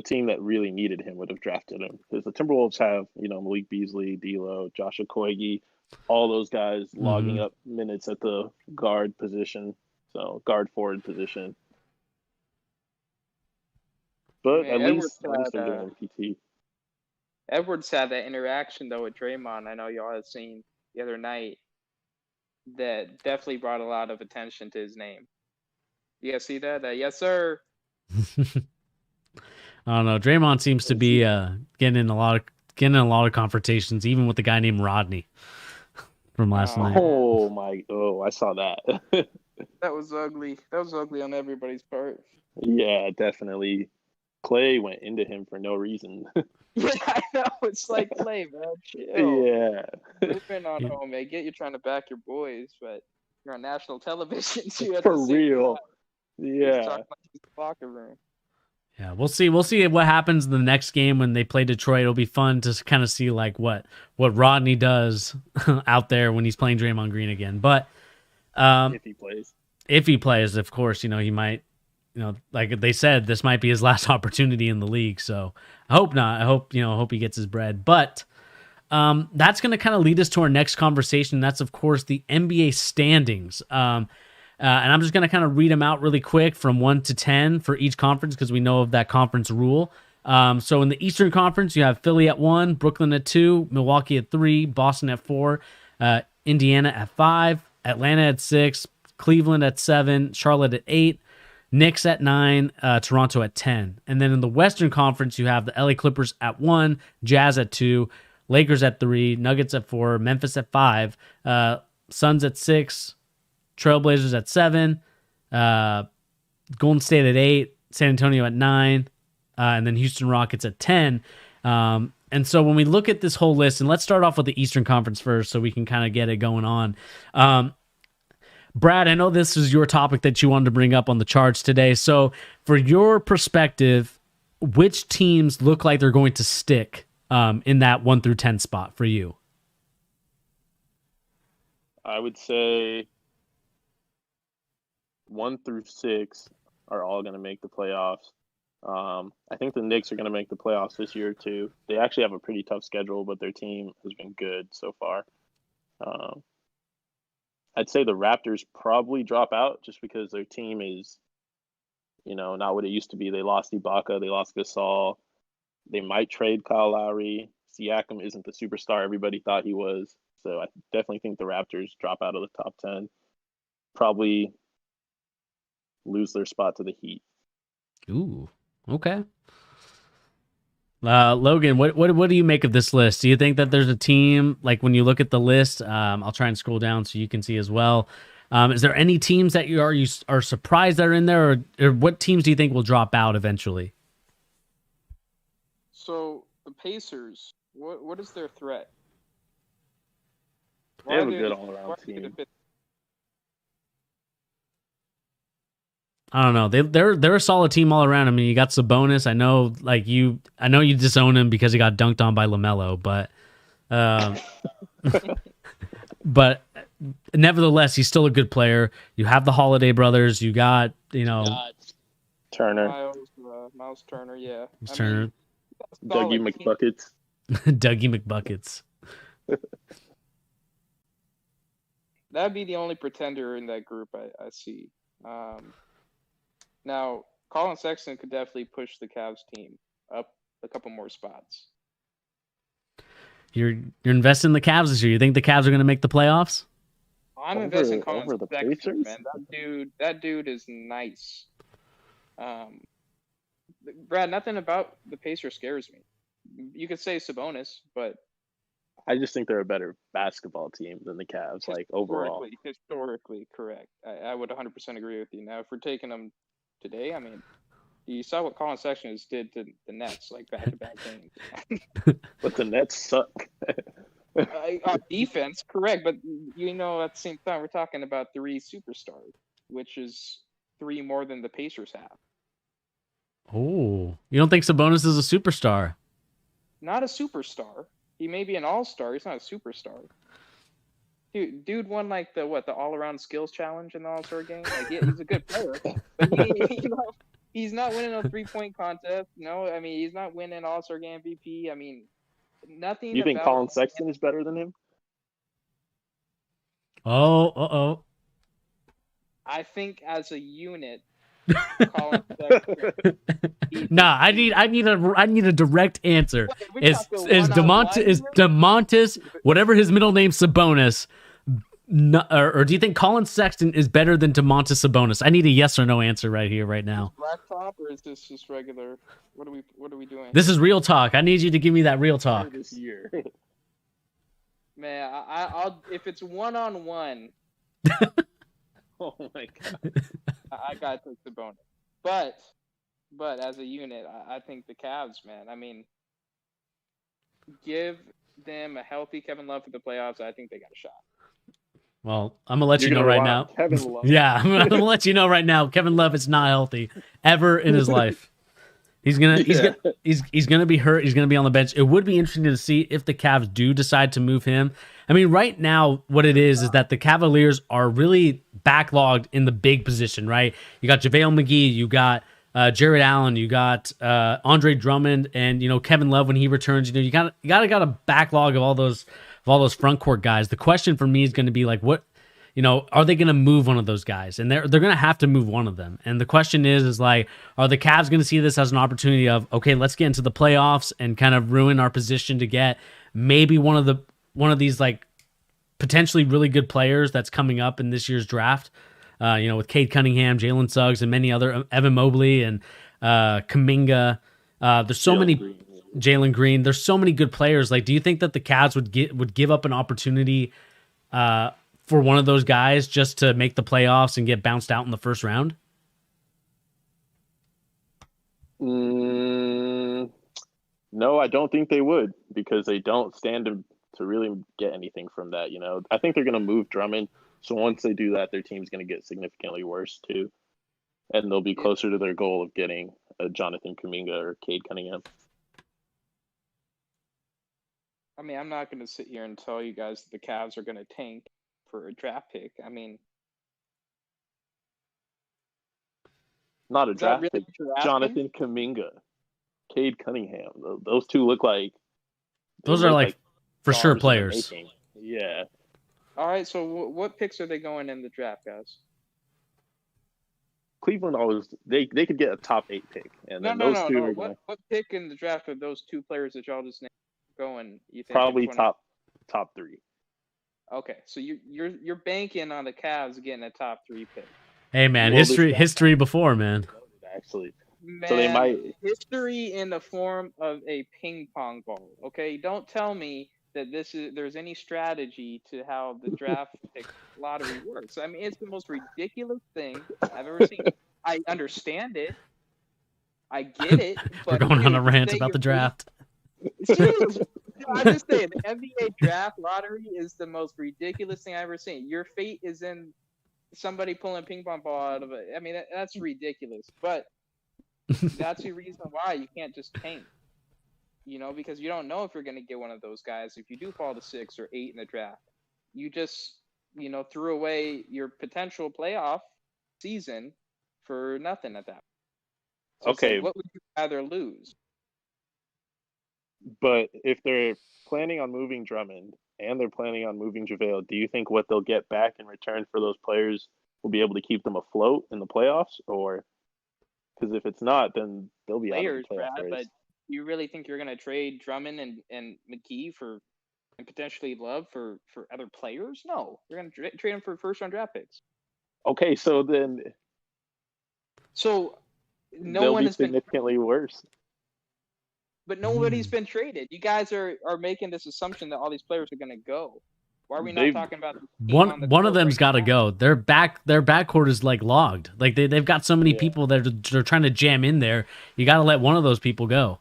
C: team that really needed him would have drafted him, because the Timberwolves have, Malik Beasley, D'Lo, Josh Okogie, all those guys logging up minutes at the guard position, so guard forward position. But at least they're doing PT.
D: Edwards had that interaction though with Draymond. I know y'all had seen the other night. That definitely brought a lot of attention to his name. You guys see that? Yes, sir.
B: I don't know. Draymond seems to be getting in a lot of confrontations, even with the guy named Rodney from last night.
C: I saw that.
D: That was ugly. That was ugly on everybody's part.
C: Yeah, definitely. Clay went into him for no reason.
D: Yeah, I know. It's like Clay, man. Chill.
C: Yeah.
D: We've been on home, man. You're trying to back your boys, but you're on national television too.
C: For real. Yeah.
D: Talking about the locker room.
B: Yeah, we'll see. We'll see what happens in the next game when they play Detroit. It'll be fun to kind of see like what Rodney does out there when he's playing Draymond Green again. But if he plays, of course, he might. Like they said, this might be his last opportunity in the league. So I hope not. I hope he gets his bread. But that's going to kind of lead us to our next conversation. That's, of course, the NBA standings. And I'm just going to kind of read them out really quick from 1 to 10 for each conference, because we know of that conference rule. So in the Eastern Conference, you have Philly at 1, Brooklyn at 2, Milwaukee at 3, Boston at 4, Indiana at 5, Atlanta at 6, Cleveland at 7, Charlotte at 8, Knicks at 9, Toronto at 10. And then in the Western Conference, you have the LA Clippers at 1, Jazz at 2, Lakers at 3, Nuggets at 4, Memphis at 5, Suns at 6, Trailblazers at 7, Golden State at 8, San Antonio at 9, and then Houston Rockets at 10. And so when we look at this whole list, and let's start off with the Eastern Conference first so we can kind of get it going on. Brad, I know this is your topic that you wanted to bring up on the charts today. So for your perspective, which teams look like they're going to stick in that 1 through 10 spot for you?
C: I would say 1 through 6 are all going to make the playoffs. I think the Knicks are going to make the playoffs this year too. They actually have a pretty tough schedule, but their team has been good so far. I'd say the Raptors probably drop out just because their team is, not what it used to be. They lost Ibaka, they lost Gasol. They might trade Kyle Lowry. Siakam isn't the superstar everybody thought he was. So I definitely think the Raptors drop out of the top 10. Probably lose their spot to the Heat.
B: Ooh, okay. Logan, what do you make of this list? Do you think that there's a team, like when you look at the list, I'll try and scroll down so you can see as well. Is there any teams that you are surprised that are in there, or what teams do you think will drop out eventually?
D: So the Pacers, what is their threat?
C: They have a good all-around team.
B: I don't know. They're a solid team all around. I mean, you got Sabonis. I know you disown him because he got dunked on by LaMelo, but nevertheless, he's still a good player. You have the Holiday brothers. You got
C: Turner,
D: Miles Turner, yeah.
B: Turner,
C: Dougie McBuckets.
B: Dougie McBuckets.
D: That'd be the only pretender in that group I see. Now, Colin Sexton could definitely push the Cavs team up a couple more spots.
B: You're investing in the Cavs this year. You think the Cavs are going to make the playoffs?
D: I'm investing in Colin
C: the
D: Sexton,
C: Pacers?
D: man. That dude is nice. Brad, nothing about the Pacers scares me. You could say Sabonis, but
C: I just think they're a better basketball team than the Cavs, like overall.
D: Historically correct. I would 100% agree with you. Now, if we're taking them today, I mean, You saw what Colin Sexton did to the Nets, like back-to-back games.
C: But the Nets suck.
D: Defense, correct, but you know, at the same time, we're talking about 3 superstars, which is 3 more than the Pacers have.
B: Oh, you don't think Sabonis is a superstar?
D: Not a superstar. He may be an all-star. He's not a superstar. Dude won like the all-around skills challenge in the All-Star game. Like, yeah, he's a good player, but he's not winning a 3-point contest. No, I mean, he's not winning All-Star game MVP. I mean, nothing.
C: You think
D: about
C: Colin Sexton is better than him?
B: Oh.
D: I think as a unit, Colin Sexton.
B: Nah, I need a direct answer. Is Demontis, whatever his middle name, Sabonis, or do you think Colin Sexton is better than Demontis Sabonis? I need a yes or no answer right here, right now.
D: Laptop, or is this just regular? What are we doing?
B: This is real talk. I need you to give me that real talk.
C: This year.
D: Man, I'll if it's 1-on-1.
C: Oh my god.
D: I gotta take the bonus. But as a unit, I think the Cavs, man. I mean, give them a healthy Kevin Love for the playoffs. I think they got a shot.
B: Well, I'm gonna let
C: You're
B: you know
C: gonna
B: right now.
C: Kevin Love.
B: Yeah, I'm gonna let you know right now. Kevin Love is not healthy ever in his life. He's gonna be hurt. He's gonna be on the bench. It would be interesting to see if the Cavs do decide to move him. I mean, right now, what it is that the Cavaliers are really backlogged in the big position, right? You got JaVale McGee, you got Jared Allen, you got Andre Drummond, and Kevin Love when he returns. You got a backlog of all those front court guys. The question for me is going to be like, what? Are they going to move one of those guys? And they're going to have to move one of them. And the question is like, are the Cavs going to see this as an opportunity of, okay, let's get into the playoffs and kind of ruin our position to get maybe one of these like potentially really good players that's coming up in this year's draft, with Cade Cunningham, Jalen Suggs, and many other, Evan Mobley and Kuminga. There's so many, Jalen Green. There's so many good players. Like, do you think that the Cavs would give up an opportunity for one of those guys just to make the playoffs and get bounced out in the first round?
C: No, I don't think they would, because they don't stand to really get anything from that. I think they're going to move Drummond. So once they do that, their team's going to get significantly worse too. And they'll be closer to their goal of getting a Jonathan Kuminga or Cade Cunningham.
D: I mean, I'm not going to sit here and tell you guys the Cavs are going to tank for a draft pick. I mean,
C: not a draft
D: really
C: pick. Jonathan Kuminga, Cade Cunningham. Those two look like
B: those are like for sure players.
C: Yeah.
D: All right. So what picks are they going in the draft, guys?
C: Cleveland always they could get a top 8 pick, and then those two are going.
D: What pick in the draft are those 2 players that y'all just named going? You think
C: probably top 3.
D: Okay, so you're banking on the Cavs getting a top 3 pick.
B: Hey man, history before, man.
C: Actually,
D: man,
C: so they might
D: history in the form of a ping pong ball. Okay, don't tell me that there's any strategy to how the draft pick lottery works. I mean, it's the most ridiculous thing I've ever seen. I understand it. I get it. But
B: we're going on a rant about the draft.
D: Seriously. I just say the NBA draft lottery is the most ridiculous thing I've ever seen. Your fate is in somebody pulling a ping pong ball out of it. I mean, that's ridiculous. But that's the reason why you can't just tank. Because you don't know if you're going to get one of those guys. If you do fall to 6 or 8 in the draft, you just, threw away your potential playoff season for nothing at that point. So
C: okay.
D: What would you rather lose?
C: But if they're planning on moving Drummond and they're planning on moving JaVale, do you think what they'll get back in return for those players will be able to keep them afloat in the playoffs? Or because if it's not, then they'll be
D: players,
C: out of the playoff
D: Brad,
C: race.
D: But you really think you're going to trade Drummond and McGee and potentially Love for other players? No, you're going to trade them for first-round draft picks.
C: Okay, so then
D: no one has been
C: significantly worse.
D: But nobody's been traded. You guys are making this assumption that all these players are going to go. Why are we
C: They've-
D: not talking about the team on the
B: One of
D: court
B: them's
D: right
B: got to
D: now?
B: go. Their backcourt is like logged. Like they've got so many
C: Yeah.
B: people that they're trying to jam in there. You got to let one of those people go.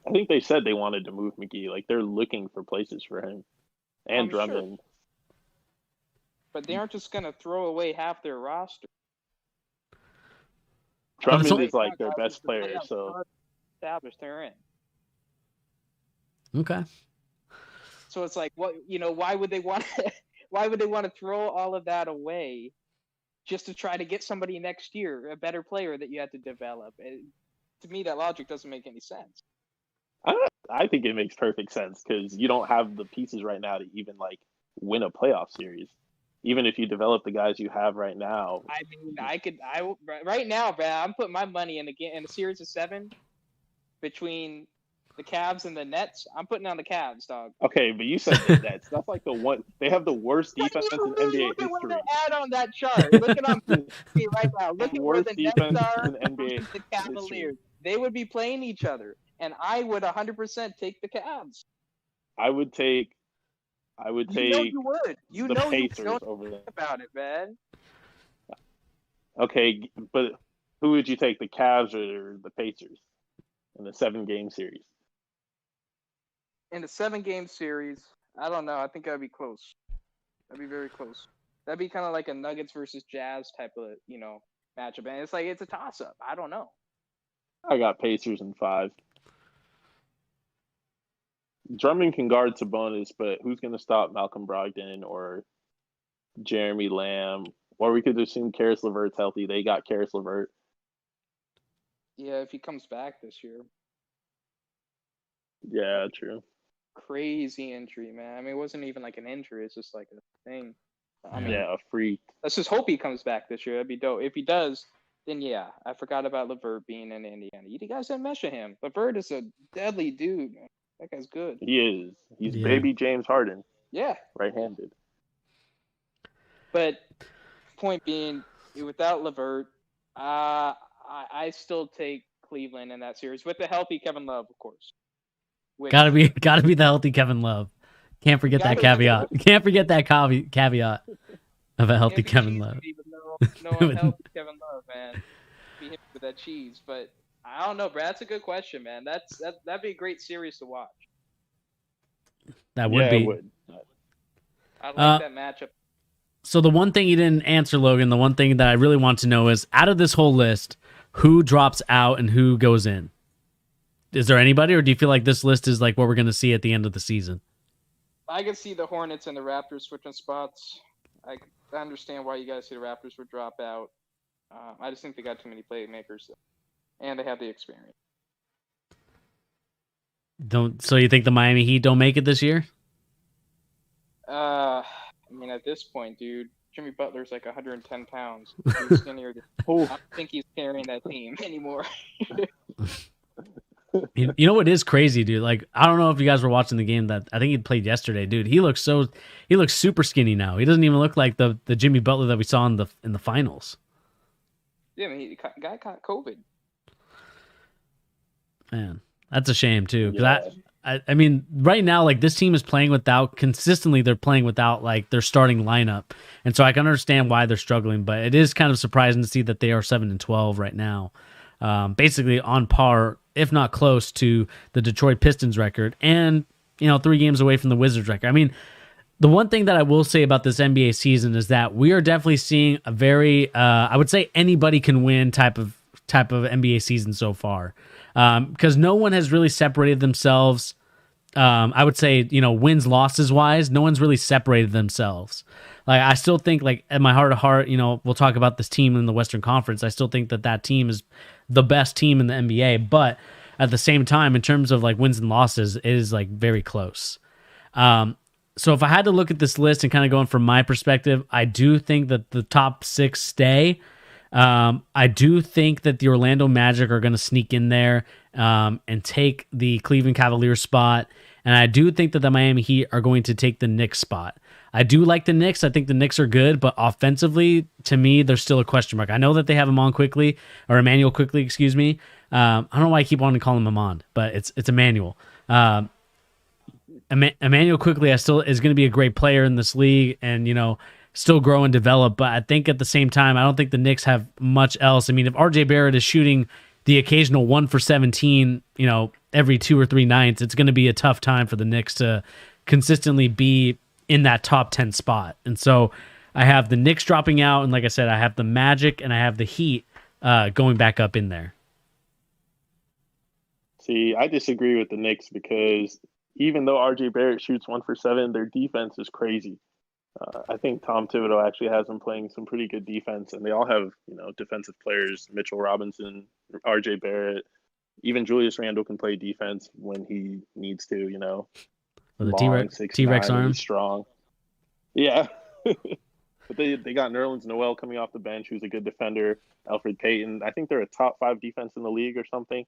C: I think they said they wanted to move McGee. Like they're looking for places for him and
D: I'm sure.
C: Drummond.
D: But they aren't just gonna throw away half their roster.
C: Drummond
B: so-
C: is like their
D: Guys,
C: best
D: the
C: player.
D: playoffs
C: So
D: are established, they're in.
B: Okay.
D: So it's like, what why would they want? Why would they want to throw all of that away, just to try to get somebody next year, a better player that you had to develop? To me, that logic doesn't make any sense.
C: I think it makes perfect sense because you don't have the pieces right now to even like win a playoff series. Even if you develop the guys you have right now,
D: I mean, right now, Brad. I'm putting my money in a series of 7 between the Cavs and the Nets. I'm putting on the Cavs, dog.
C: okay, but you said the Nets. That's like the one they have the worst defense in NBA
D: Look at where
C: history.
D: they're at on that chart. Look at on TV right now. Look
C: The
D: at where
C: worst
D: the Nets
C: defense
D: are
C: in NBA
D: versus the Cavaliers. They would be playing each other, and I would 100% take the Cavs.
C: I would take
D: You know you would. You
C: the
D: know you
C: Pacers
D: don't
C: over them.
D: think about it, man.
C: Okay, but who would you take, the Cavs or the Pacers in the 7-game series?
D: In a 7-game series, I don't know. I think that'd be close. That'd be very close. That'd be kind of like a Nuggets versus Jazz type of, matchup. And it's a toss-up. I don't know.
C: I got Pacers in 5. Drummond can guard Sabonis, but who's going to stop Malcolm Brogdon or Jeremy Lamb? Or we could assume Karis LeVert's healthy. They got Karis LeVert.
D: Yeah, if he comes back this year.
C: Yeah, true.
D: Crazy injury, man. I mean, it wasn't even like an injury. It's just like a thing. I mean,
C: Yeah, a freak.
D: let's just hope he comes back this year. That'd be dope. If he does, then yeah, I forgot about LeVert being in Indiana. You guys didn't mention him. LeVert is a deadly dude, man. That guy's good.
C: He is. He's
B: Yeah.
C: baby James Harden,
D: Yeah.
C: right-handed.
D: But point being, without LeVert, I still take Cleveland in that series with the healthy Kevin Love, of course. Which,
B: Gotta be the healthy Kevin Love. Can't forget that
D: Gotta be-
B: caveat. Can't forget that caveat of a healthy
D: Anthony
B: Kevin
D: Cheese
B: Love.
D: would even know a healthy Kevin Love, man. Be him with that cheese, but I don't know, Brad. That's a good question, man. That'd be a great series to watch.
B: That would
C: yeah,
B: be.
C: it would.
D: I like
B: Uh,
D: that matchup.
B: So the one thing you didn't answer, Logan, the one thing that I really want to know is, out of this whole list, who drops out and who goes in? Is there anybody, or do you feel like this list is like what we're going to see at the end of the season?
D: I could see the Hornets and the Raptors switching spots. I understand why you guys see the Raptors would drop out. I just think they got too many playmakers, and they have the experience.
B: So you think the Miami Heat don't make it this year?
D: I mean, at this point, dude, Jimmy Butler's like 110 pounds. He's skinnier. I don't think he's carrying that team anymore.
B: You know what is crazy, dude? Like, I don't know if you guys were watching the game that I think he played yesterday, dude. He looks super skinny now. He doesn't even look like the Jimmy Butler that we saw in the finals.
D: Yeah, I mean, the guy caught COVID.
B: Man, that's a shame too.
C: Yeah.
B: Because I mean, right now, like, this team is playing without consistently. They're playing without like their starting lineup, and so I can understand why they're struggling. But it is kind of surprising to see that they are 7-12 right now, basically on par, if not close to the Detroit Pistons record, and 3 games away from the Wizards record. I mean, the one thing that I will say about this NBA season is that we are definitely seeing a very, I would say, anybody can win type of NBA season so far, because no one has really separated themselves. I would say, wins losses wise, no one's really separated themselves. Like, I still think, like, at my heart of heart, we'll talk about this team in the Western Conference. I still think that team is the best team in the NBA, but at the same time, in terms of like wins and losses, it is like very close. So if I had to look at this list and kind of going from my perspective, I do think that the top 6 stay. I do think that the Orlando Magic are going to sneak in there and take the Cleveland Cavaliers spot. And I do think that the Miami Heat are going to take the Knicks spot. I do like the Knicks. I think the Knicks are good, but offensively, to me, there's still a question mark. I know that they have Emmanuel Quickly, excuse me. I don't know why I keep wanting to call him Amon, but it's Emmanuel. Emmanuel Quickly is going to be a great player in this league, and still grow and develop. But I think at the same time, I don't think the Knicks have much else. I mean, if RJ Barrett is shooting the occasional 1 for 17, every 2 or 3 nights, it's going to be a tough time for the Knicks to consistently be in that top 10 spot. And so I have the Knicks dropping out, and like I said, I have the Magic and I have the Heat going back up in there.
C: See, I disagree with the Knicks because even though RJ Barrett shoots 1 for 7, their defense is crazy. I think Tom Thibodeau actually has them playing some pretty good defense, and they all have, defensive players. Mitchell Robinson, RJ Barrett, even Julius Randle can play defense when he needs to,
B: With the T-Rex arm.
C: Strong. Yeah. But they got Nerlens Noel coming off the bench, who's a good defender. Alfred Payton. I think they're a top 5 defense in the league or something.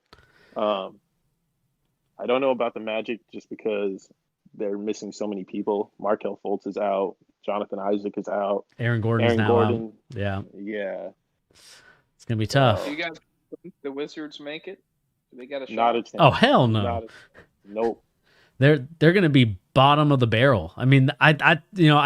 C: I don't know about the Magic just because they're missing so many people. Markelle Fultz is out. Jonathan Isaac is out.
B: Aaron Gordon out. Yeah.
C: Yeah.
B: It's going to be tough.
D: Do you guys think the Wizards make it? Do they got a shot?
C: Not a chance.
B: Oh, hell no.
C: Nope.
B: They're going to be bottom of the barrel. I mean, I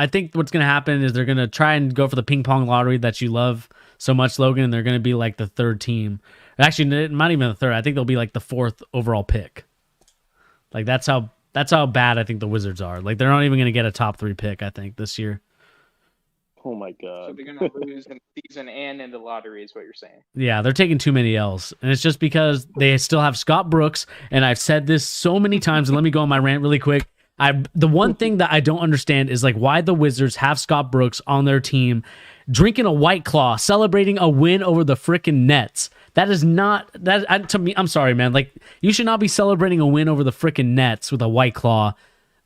B: think what's going to happen is they're going to try and go for the ping pong lottery that you love so much, Logan, and they're going to be like the 3rd team. Actually, not even the 3rd. I think they'll be like the 4th overall pick. Like that's how bad I think the Wizards are. Like they're not even going to get a top 3 pick, I think, this year.
C: Oh my God.
D: So they're going to lose in the season and in the lottery is what you're saying.
B: Yeah, they're taking too many L's. And it's just because they still have Scott Brooks. And I've said this so many times. And let me go on my rant really quick. The one thing that I don't understand is like why the Wizards have Scott Brooks on their team drinking a White Claw, celebrating a win over the freaking Nets. That is not that to me. I'm sorry, man. Like you should not be celebrating a win over the freaking Nets with a White Claw,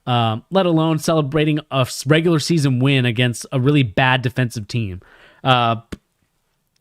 B: let alone celebrating a regular season win against a really bad defensive team. I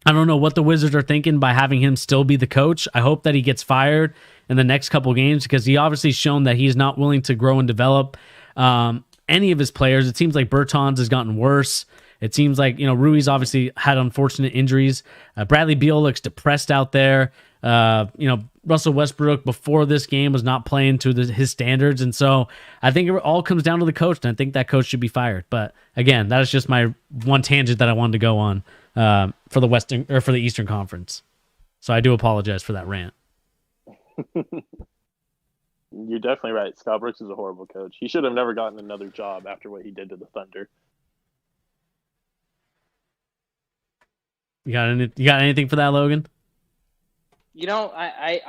B: don't know what the Wizards are thinking by having him still be the coach. I hope that he gets fired in the next couple games because he obviously shown that he's not willing to grow and develop any of his players. It seems like Bertans has gotten worse. It seems like, Rui's obviously had unfortunate injuries. Bradley Beal looks depressed out there. Russell Westbrook before this game was not playing to his standards. And so I think it all comes down to the coach, and I think that coach should be fired. But again, that is just my one tangent that I wanted to go on for the Eastern Conference. So I do apologize for that rant.
C: You're definitely right. Scott Brooks is a horrible coach. He should have never gotten another job after what he did to the Thunder.
B: You got anything for that, Logan?
D: I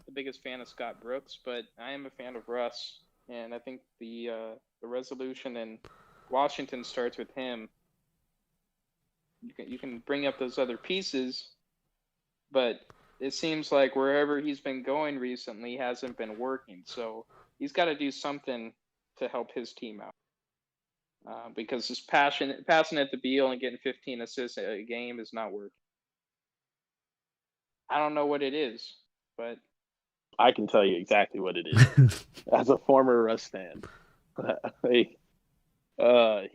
D: the biggest fan of Scott Brooks, but I am a fan of Russ, and I think the resolution in Washington starts with him. You can bring up those other pieces, but it seems like wherever he's been going recently hasn't been working. So he's got to do something to help his team out. Because his passing it to Beal and getting 15 assists a game is not working. I don't know what it is, but
C: I can tell you exactly what it is. As a former Russ fan, he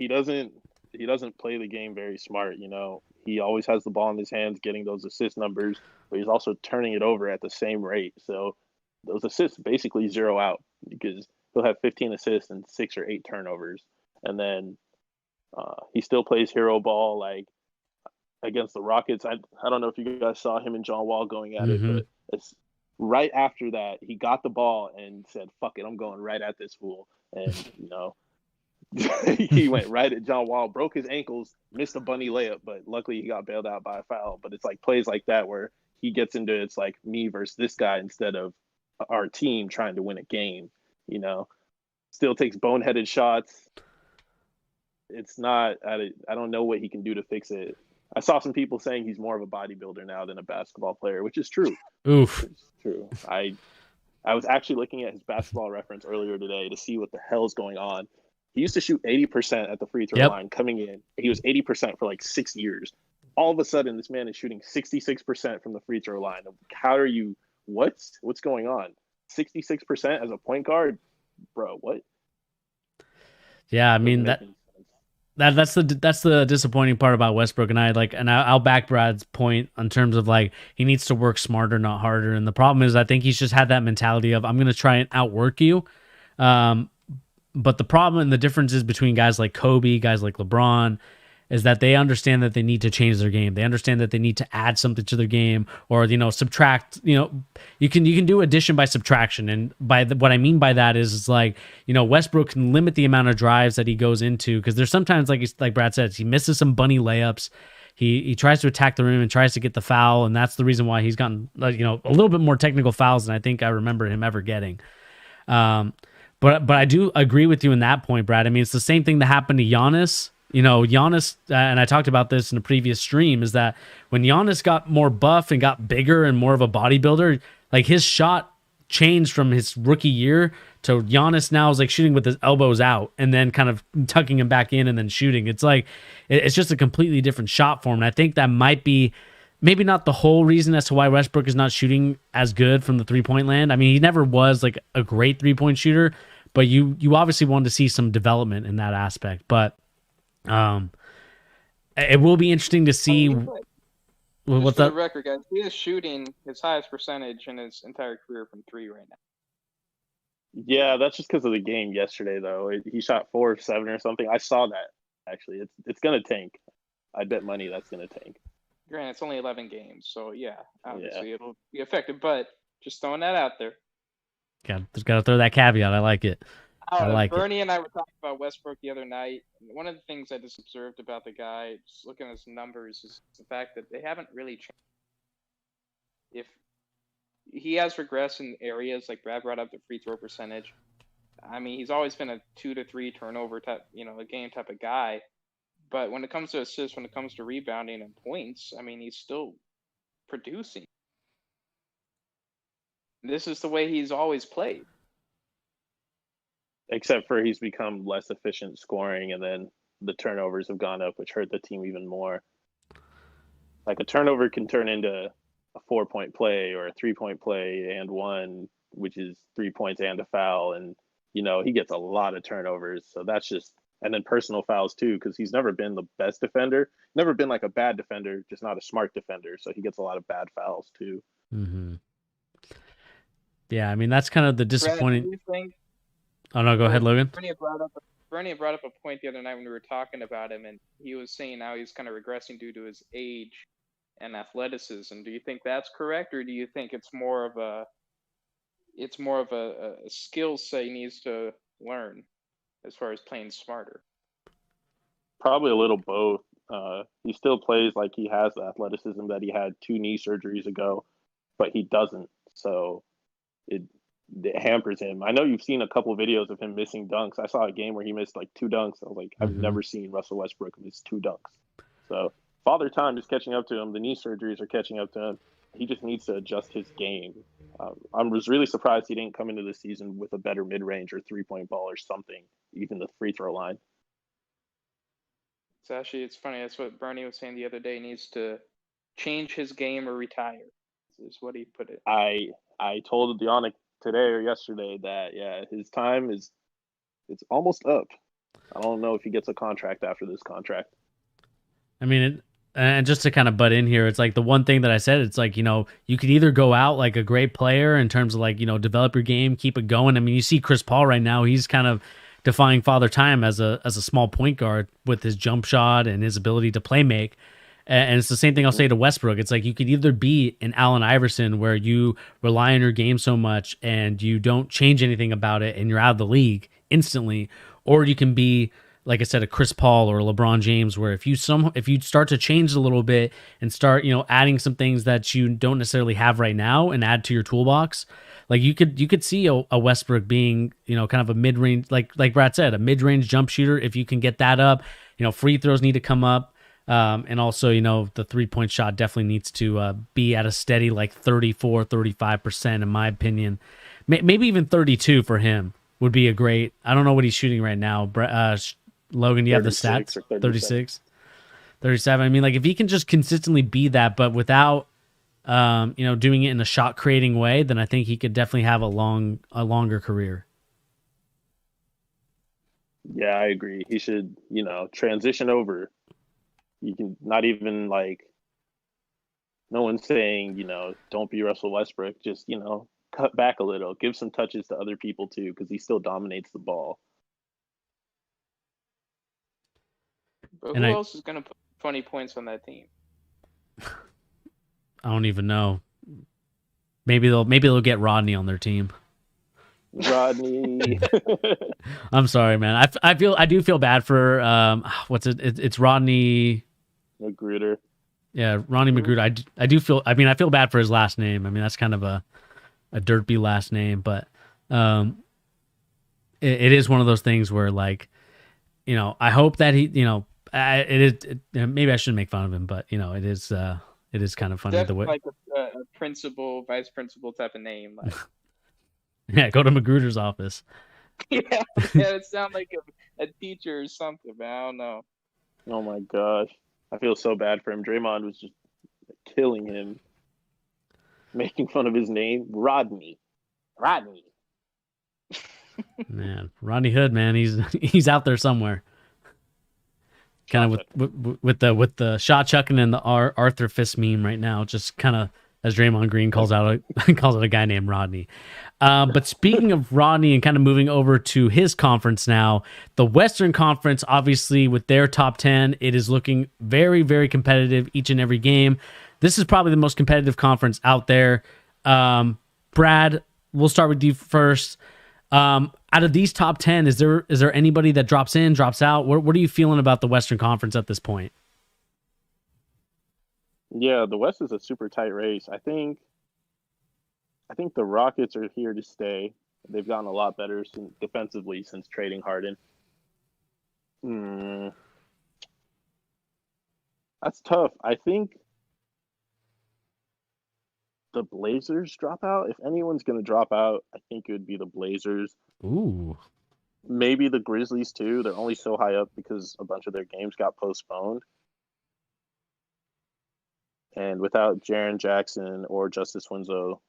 C: doesn't play the game very smart. He always has the ball in his hands, getting those assist numbers, but he's also turning it over at the same rate. So those assists basically zero out because he'll have 15 assists and 6 or 8 turnovers. And then he still plays hero ball like against the Rockets. I don't know if you guys saw him and John Wall going at it, but it's right after that he got the ball and said, "Fuck it, I'm going right at this fool." And he went right at John Wall, broke his ankles, missed a bunny layup, but luckily he got bailed out by a foul. But it's like plays like that where he gets into it's like me versus this guy instead of our team trying to win a game. Still takes boneheaded shots. It's not. I don't know what he can do to fix it. I saw some people saying he's more of a bodybuilder now than a basketball player, which is true.
B: Oof.
C: It's true. I was actually looking at his basketball reference earlier today to see what the hell is going on. He used to shoot 80% at the free throw line coming in. He was 80% for like 6 years. All of a sudden, this man is shooting 66% from the free throw line. How are you? What's going on? 66% as a point guard, bro. What?
B: Yeah, I mean that's the disappointing part about Westbrook, and I'll back Brad's point in terms of like he needs to work smarter, not harder. And the problem is I think he's just had that mentality of I'm going to try and outwork you. But the problem and the differences between guys like Kobe, guys like LeBron, is that they understand that they need to change their game. They understand that they need to add something to their game, or subtract. You can do addition by subtraction, and what I mean by that is like Westbrook can limit the amount of drives that he goes into, because there's sometimes like Brad said, he misses some bunny layups. He tries to attack the rim and tries to get the foul, and that's the reason why he's gotten a little bit more technical fouls than I think I remember him ever getting. But I do agree with you in that point, Brad. I mean, it's the same thing that happened to Giannis. Giannis, and I talked about this in a previous stream, is that when Giannis got more buff and got bigger and more of a bodybuilder, like his shot changed from his rookie year to Giannis now is like shooting with his elbows out and then kind of tucking him back in and then shooting. It's like, it's just a completely different shot form. And I think that might be maybe not the whole reason as to why Westbrook is not shooting as good from the 3-point land. I mean, he never was like a great 3-point shooter, but you obviously wanted to see some development in that aspect. But it will be interesting to see what's
D: for
B: that
D: the record, guys. He is shooting his highest percentage in his entire career from 3 right now.
C: Yeah, that's just because of the game yesterday, though. He shot 4 of 7 or something. I saw that, actually. It's going to tank. I bet money that's going to tank.
D: Granted, it's only 11 games, so yeah, obviously it'll be affected, but just throwing that out there.
B: Just got to throw that caveat. I like it.
D: Bernie and I were talking about Westbrook the other night. One of the things I just observed about the guy, just looking at his numbers, is the fact that they haven't really changed. If he has regressed in areas like Brad brought up, the free throw percentage. I mean, he's always been a 2 to 3 turnover type, a game type of guy. But when it comes to assists, when it comes to rebounding and points, I mean, he's still producing. This is the way he's always played.
C: Except for he's become less efficient scoring, and then the turnovers have gone up, which hurt the team even more. Like a turnover can turn into a 4-point play or a 3-point play and one, which is 3 points and a foul. And, he gets a lot of turnovers. So that's just, and then personal fouls too, because he's never been the best defender, never been like a bad defender, just not a smart defender. So he gets a lot of bad fouls too.
B: Mm-hmm. Yeah, I mean, that's kind of the disappointing.
D: Brad,
B: oh, no, go ahead, Logan.
D: Bernie brought up a point the other night when we were talking about him, and he was saying how he's kind of regressing due to his age and athleticism. Do you think that's correct, or do you think it's more of a skill set he needs to learn as far as playing smarter?
C: Probably a little both. He still plays like he has the athleticism that he had 2 knee surgeries ago, but he doesn't. So it hampers him. I know you've seen a couple of videos of him missing dunks. I saw a game where he missed like 2 dunks. I was like, I've never seen Russell Westbrook miss 2 dunks. So Father Time is catching up to him. The knee surgeries are catching up to him. He just needs to adjust his game. I was really surprised he didn't come into the season with a better mid-range or 3-point ball or something, even the free throw line.
D: It's funny. That's what Bernie was saying the other day. He needs to change his game or retire, is what he put it.
C: I told Yannick today or yesterday that, his time it's almost up. I don't know if he gets a contract after this contract.
B: I mean, and just to kind of butt in here, it's like the one thing that I said, it's like, you could either go out like a great player in terms of like, develop your game, keep it going. I mean, you see Chris Paul right now, he's kind of defying Father Time as a small point guard with his jump shot and his ability to play make. And it's the same thing I'll say to Westbrook. It's like you could either be an Allen Iverson where you rely on your game so much and you don't change anything about it and you're out of the league instantly, or you can be, like I said, a Chris Paul or a LeBron James, where if you start to change a little bit and start, adding some things that you don't necessarily have right now and add to your toolbox, like you could see a Westbrook being, kind of a mid-range, like Brad said, a mid-range jump shooter. If you can get that up, free throws need to come up. And also, the 3-point shot definitely needs to be at a steady, like 34-35%, in my opinion. Maybe even 32 for him would be a great, I don't know what he's shooting right now. Logan, do you have the stats? 36, 37. I mean, like if he can just consistently be that, but without, doing it in a shot creating way, then I think he could definitely have a longer career.
C: Yeah, I agree. He should, transition over. You can not even like, no one's saying, don't be Russell Westbrook. Just, cut back a little, give some touches to other people too, because he still dominates the ball.
D: But
B: And
D: who
B: I
D: else is going to put 20 points on that team?
B: I don't even know. Maybe they'll get Rodney on their team.
C: Rodney.
B: I'm sorry, man. I do feel bad for it's Rodney
C: Magruder.
B: Yeah, Ronnie Magruder. I do feel. I mean, I feel bad for his last name. I mean, that's kind of a derpy last name, but it is one of those things where, like, you know, I hope that he, you know, maybe I shouldn't make fun of him, but you know, it is kind of funny the way.
D: Like a principal, vice principal type of name. Like.
B: Yeah, go to Magruder's office.
D: yeah, it sounds like a teacher or something, but I don't know.
C: Oh my gosh. I feel so bad for him. Draymond was just killing him, making fun of his name. Rodney.
B: Man, Rodney Hood, man, he's out there somewhere. Kind of with the shot chucking and the Arthur Fist meme right now, just kind of as Draymond Green calls out a guy named Rodney. But speaking of Rodney and kind of moving over to his conference now, the Western Conference, obviously with their top 10, it is looking very, very competitive each and every game. This is probably the most competitive conference out there. Brad, we'll start with you first. Out of these top 10, is there anybody that drops in, drops out? What are you feeling about the Western Conference at this point?
C: Yeah, the West is a super tight race. I think the Rockets are here to stay. They've gotten a lot better defensively since trading Harden. That's tough. I think the Blazers drop out. If anyone's going to drop out, I think it would be the Blazers.
B: Ooh.
C: Maybe the Grizzlies too. They're only so high up because a bunch of their games got postponed. And without Jaren Jackson or Justice Winslow,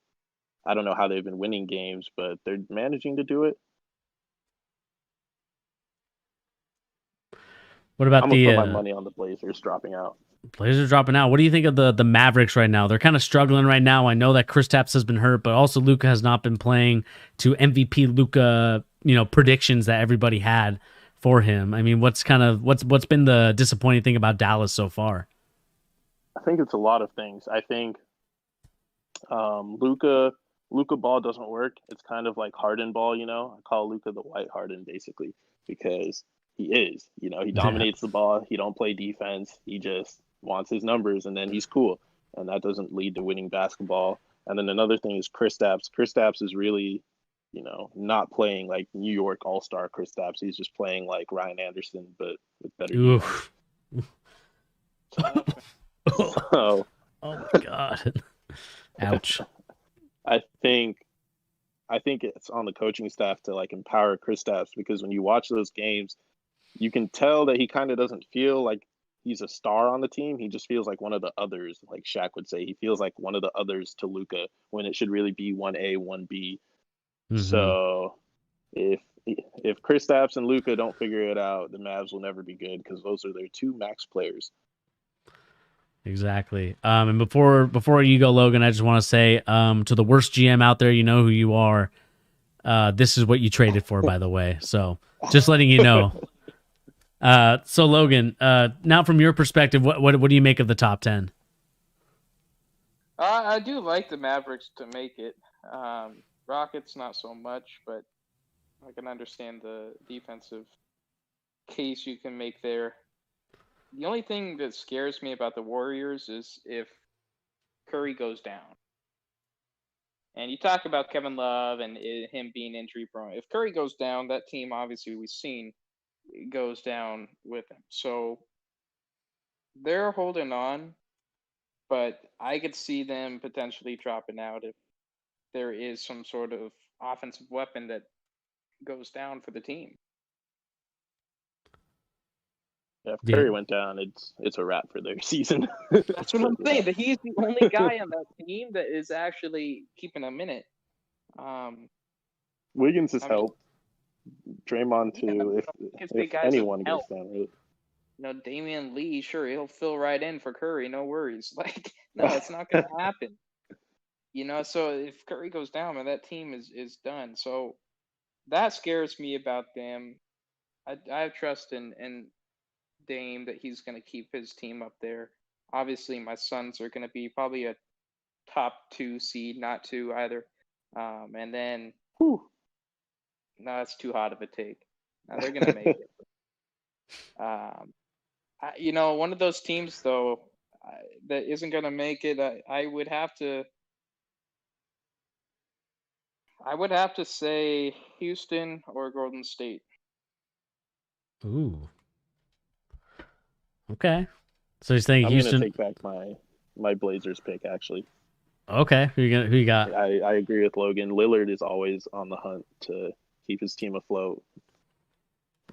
C: I don't know how they've been winning games, but they're managing to do it.
B: What about
C: I'm gonna put my money on the Blazers dropping out.
B: Blazers dropping out. What do you think of the Mavericks right now? They're kind of struggling right now. I know that Kristaps has been hurt, but also Luka has not been playing to MVP Luka, you know, predictions that everybody had for him. I mean, what's been the disappointing thing about Dallas so far?
C: I think it's a lot of things. I think Luka ball doesn't work. It's kind of like Harden ball, you know. I call Luka the white Harden basically because he is. You know, he dominates the ball. He don't play defense. He just wants his numbers, and then he's cool. And that doesn't lead to winning basketball. And then another thing is Kristaps. Kristaps is really, you know, not playing like New York All-Star Kristaps. He's just playing like Ryan Anderson, but with better defense. So,
B: oh my God. Ouch.
C: I think it's on the coaching staff to like empower Kristaps, because when you watch those games, you can tell that he kind of doesn't feel like he's a star on the team. He just feels like one of the others, like Shaq would say. He feels like one of the others to Luka when it should really be 1A, 1B. Mm-hmm. So if Kristaps and Luka don't figure it out, the Mavs will never be good because those are their two max players.
B: Exactly. And before you go, Logan, I just want to say to the worst GM out there, you know who you are. This is what you traded for, by the way. So just letting you know. So Logan, now from your perspective, what do you make of the top 10?
D: I do like the Mavericks to make it. Rockets not so much, but I can understand the defensive case you can make there. The only thing that scares me about the Warriors is if Curry goes down. And you talk about Kevin Love and him being injury prone. If Curry goes down, that team, obviously we've seen, goes down with him. So they're holding on, but I could see them potentially dropping out if there is some sort of offensive weapon that goes down for the team.
C: Yeah, if Curry went down, it's a wrap for their season.
D: That's what I'm saying. That he's the only guy on that team that is actually keeping them in it.
C: Wiggins has helped. Draymond too. If anyone goes down, really.
D: You know, Damian Lee, sure, he'll fill right in for Curry, no worries. Like, no, it's not going to happen. So if Curry goes down, man, that team is done. So that scares me about them. I have trust in Dame that he's going to keep his team up there. Obviously, my Suns are going to be probably a top 2 seed, not two either. And then,
C: Whew.
D: no, that's too hot of a take. No, they're going to make it. One of those teams though that isn't going to make it. I would have to. I would have to say Houston or Golden State.
B: Ooh. Okay. So you're saying
C: I'm
B: Houston?
C: gonna take back my Blazers pick. Actually,
B: Okay. Who you got?
C: I agree with Logan. Lillard is always on the hunt to keep his team afloat.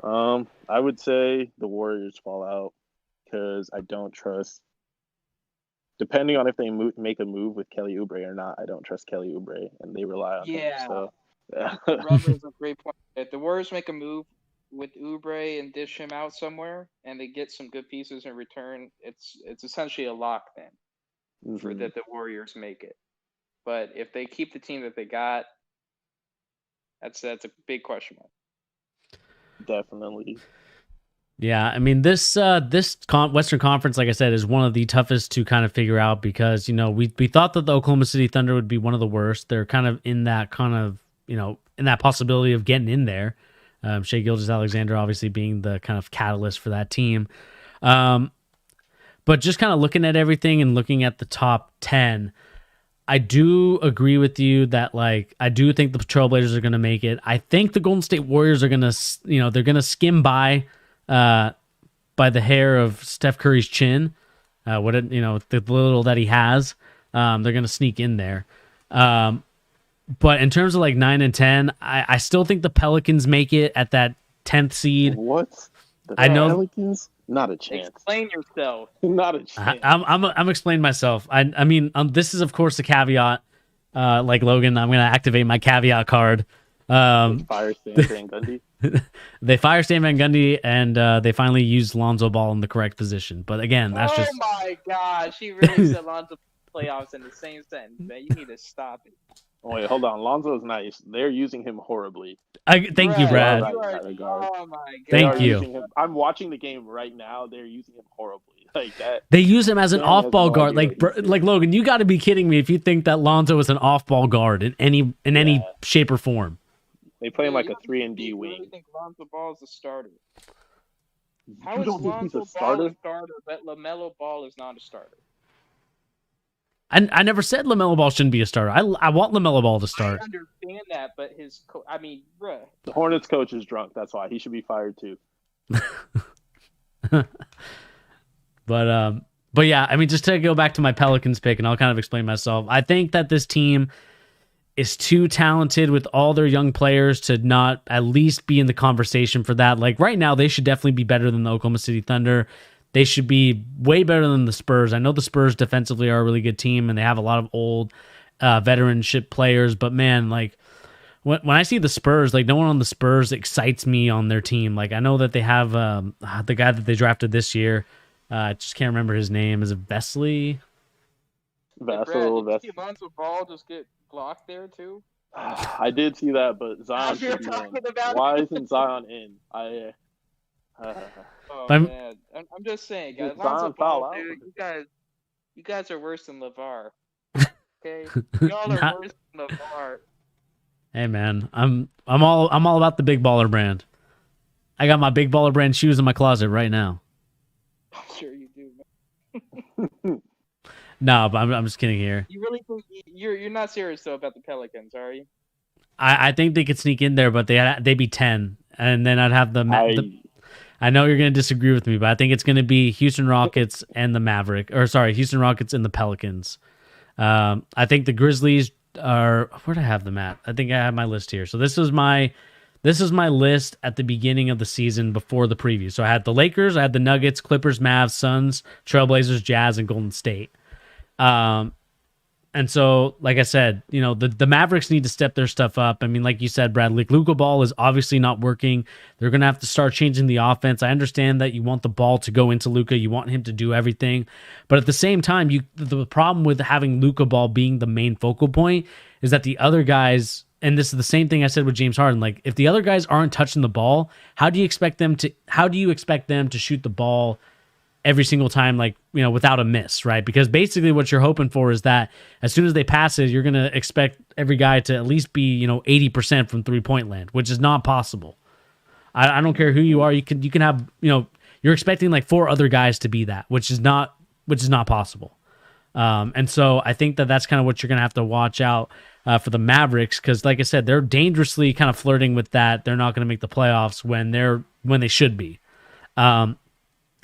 C: I would say the Warriors fall out because I don't trust. Depending on if they make a move with Kelly Oubre or not, I don't trust Kelly Oubre, and they rely on him. So, yeah.
D: Rubber is a great point. If the Warriors make a move with Oubre and dish him out somewhere, and they get some good pieces in return, it's essentially a lock then for that the Warriors make it. But if they keep the team that they got, that's a big question mark.
C: Definitely.
B: Yeah, I mean this Western Conference, like I said, is one of the toughest to kind of figure out because we thought that the Oklahoma City Thunder would be one of the worst. They're kind of in that in that possibility of getting in there. Shai Gilgeous-Alexander obviously being the kind of catalyst for that team. But just kind of looking at everything and looking at the top 10, I do agree with you that I do think the Trailblazers are going to make it. I think the Golden State Warriors are going to they're going to skim by the hair of Steph Curry's chin, the little that he has. They're going to sneak in there. But in terms of 9 and 10, I still think the Pelicans make it at that 10th seed.
C: What? The
B: Pelicans?
C: Not a chance.
D: Explain yourself.
C: Not a chance.
B: I'm explaining myself. I mean, this is of course a caveat. Like Logan, I'm going to activate my caveat card.
C: Fire Stan Van Gundy.
B: They fire Stan Van Gundy, and they finally used Lonzo Ball in the correct position. But again, that's just.
D: Oh my gosh, he really said Lonzo playoffs in the same sentence, man. You need to stop it.
C: Oh, wait, hold on. Lonzo's nice. They're using him horribly.
B: Thank you, Brad.
D: Oh my god.
B: Thank you.
C: I'm watching the game right now. They're using him horribly. Like that.
B: They use him as an off-ball guard. Like Logan, you got to be kidding me if you think that Lonzo is an off-ball guard in any shape or form.
C: They play him like a 3-and-D wing.
D: I really think Lonzo Ball is a starter. How
C: You
D: is
C: don't think he's
D: Lonzo
C: a
D: Ball
C: starter?
D: a starter, but LaMelo Ball is not a starter?
B: I never said LaMelo Ball shouldn't be a starter. I want LaMelo Ball to start.
D: I understand that, but bruh.
C: The Hornets coach is drunk. That's why he should be fired too.
B: But yeah, I mean, just to go back to my Pelicans pick, and I'll kind of explain myself. I think that this team is too talented with all their young players to not at least be in the conversation for that. Like right now, they should definitely be better than the Oklahoma City Thunder. They should be way better than the Spurs. I know the Spurs defensively are a really good team, and they have a lot of old veteranship players. But man, when I see the Spurs, no one on the Spurs excites me on their team. I know that they have the guy that they drafted this year. I just can't remember his name. Is it Vesely?
C: Vassell.
D: Did you see Lonzo Ball just get blocked there too?
C: I did see that, but Zion should be in. Why isn't Zion in?
D: Oh man, I'm just saying, guys. Lonzo Ball,
C: out.
D: dude, you guys are worse than LeVar. Okay, y'all are worse than LeVar.
B: Hey man, I'm all about the big baller brand. I got my big baller brand shoes in my closet right now.
D: I'm sure you do, man.
B: No, but I'm just kidding here.
D: You really think you're not serious though about the Pelicans, are you?
B: I think they could sneak in there, but they'd be 10, and then I'd have I know you're going to disagree with me, but I think it's going to be Houston Rockets and the Houston Rockets and the Pelicans. I think the Grizzlies are, where do I have them at? I think I have my list here. So this is my list at the beginning of the season before the preview. So I had the Lakers, I had the Nuggets, Clippers, Mavs, Suns, Trailblazers, Jazz, and Golden State. And so, like I said, the Mavericks need to step their stuff up. I mean, like you said, Brad, like Luka Ball is obviously not working. They're going to have to start changing the offense. I understand that you want the ball to go into Luka. You want him to do everything. But at the same time, the problem with having Luka Ball being the main focal point is that the other guys, and this is the same thing I said with James Harden, like if the other guys aren't touching the ball, how do you expect them to shoot the ball every single time, like, without a miss, right? Because basically what you're hoping for is that as soon as they pass it, you're going to expect every guy to at least be, 80% from 3-point land, which is not possible. I don't care who you are. You can have, you're expecting like 4 other guys to be that, which is not possible. And so I think that that's kind of what you're going to have to watch out for the Mavericks. Cause like I said, they're dangerously kind of flirting with that. They're not going to make the playoffs when they should be.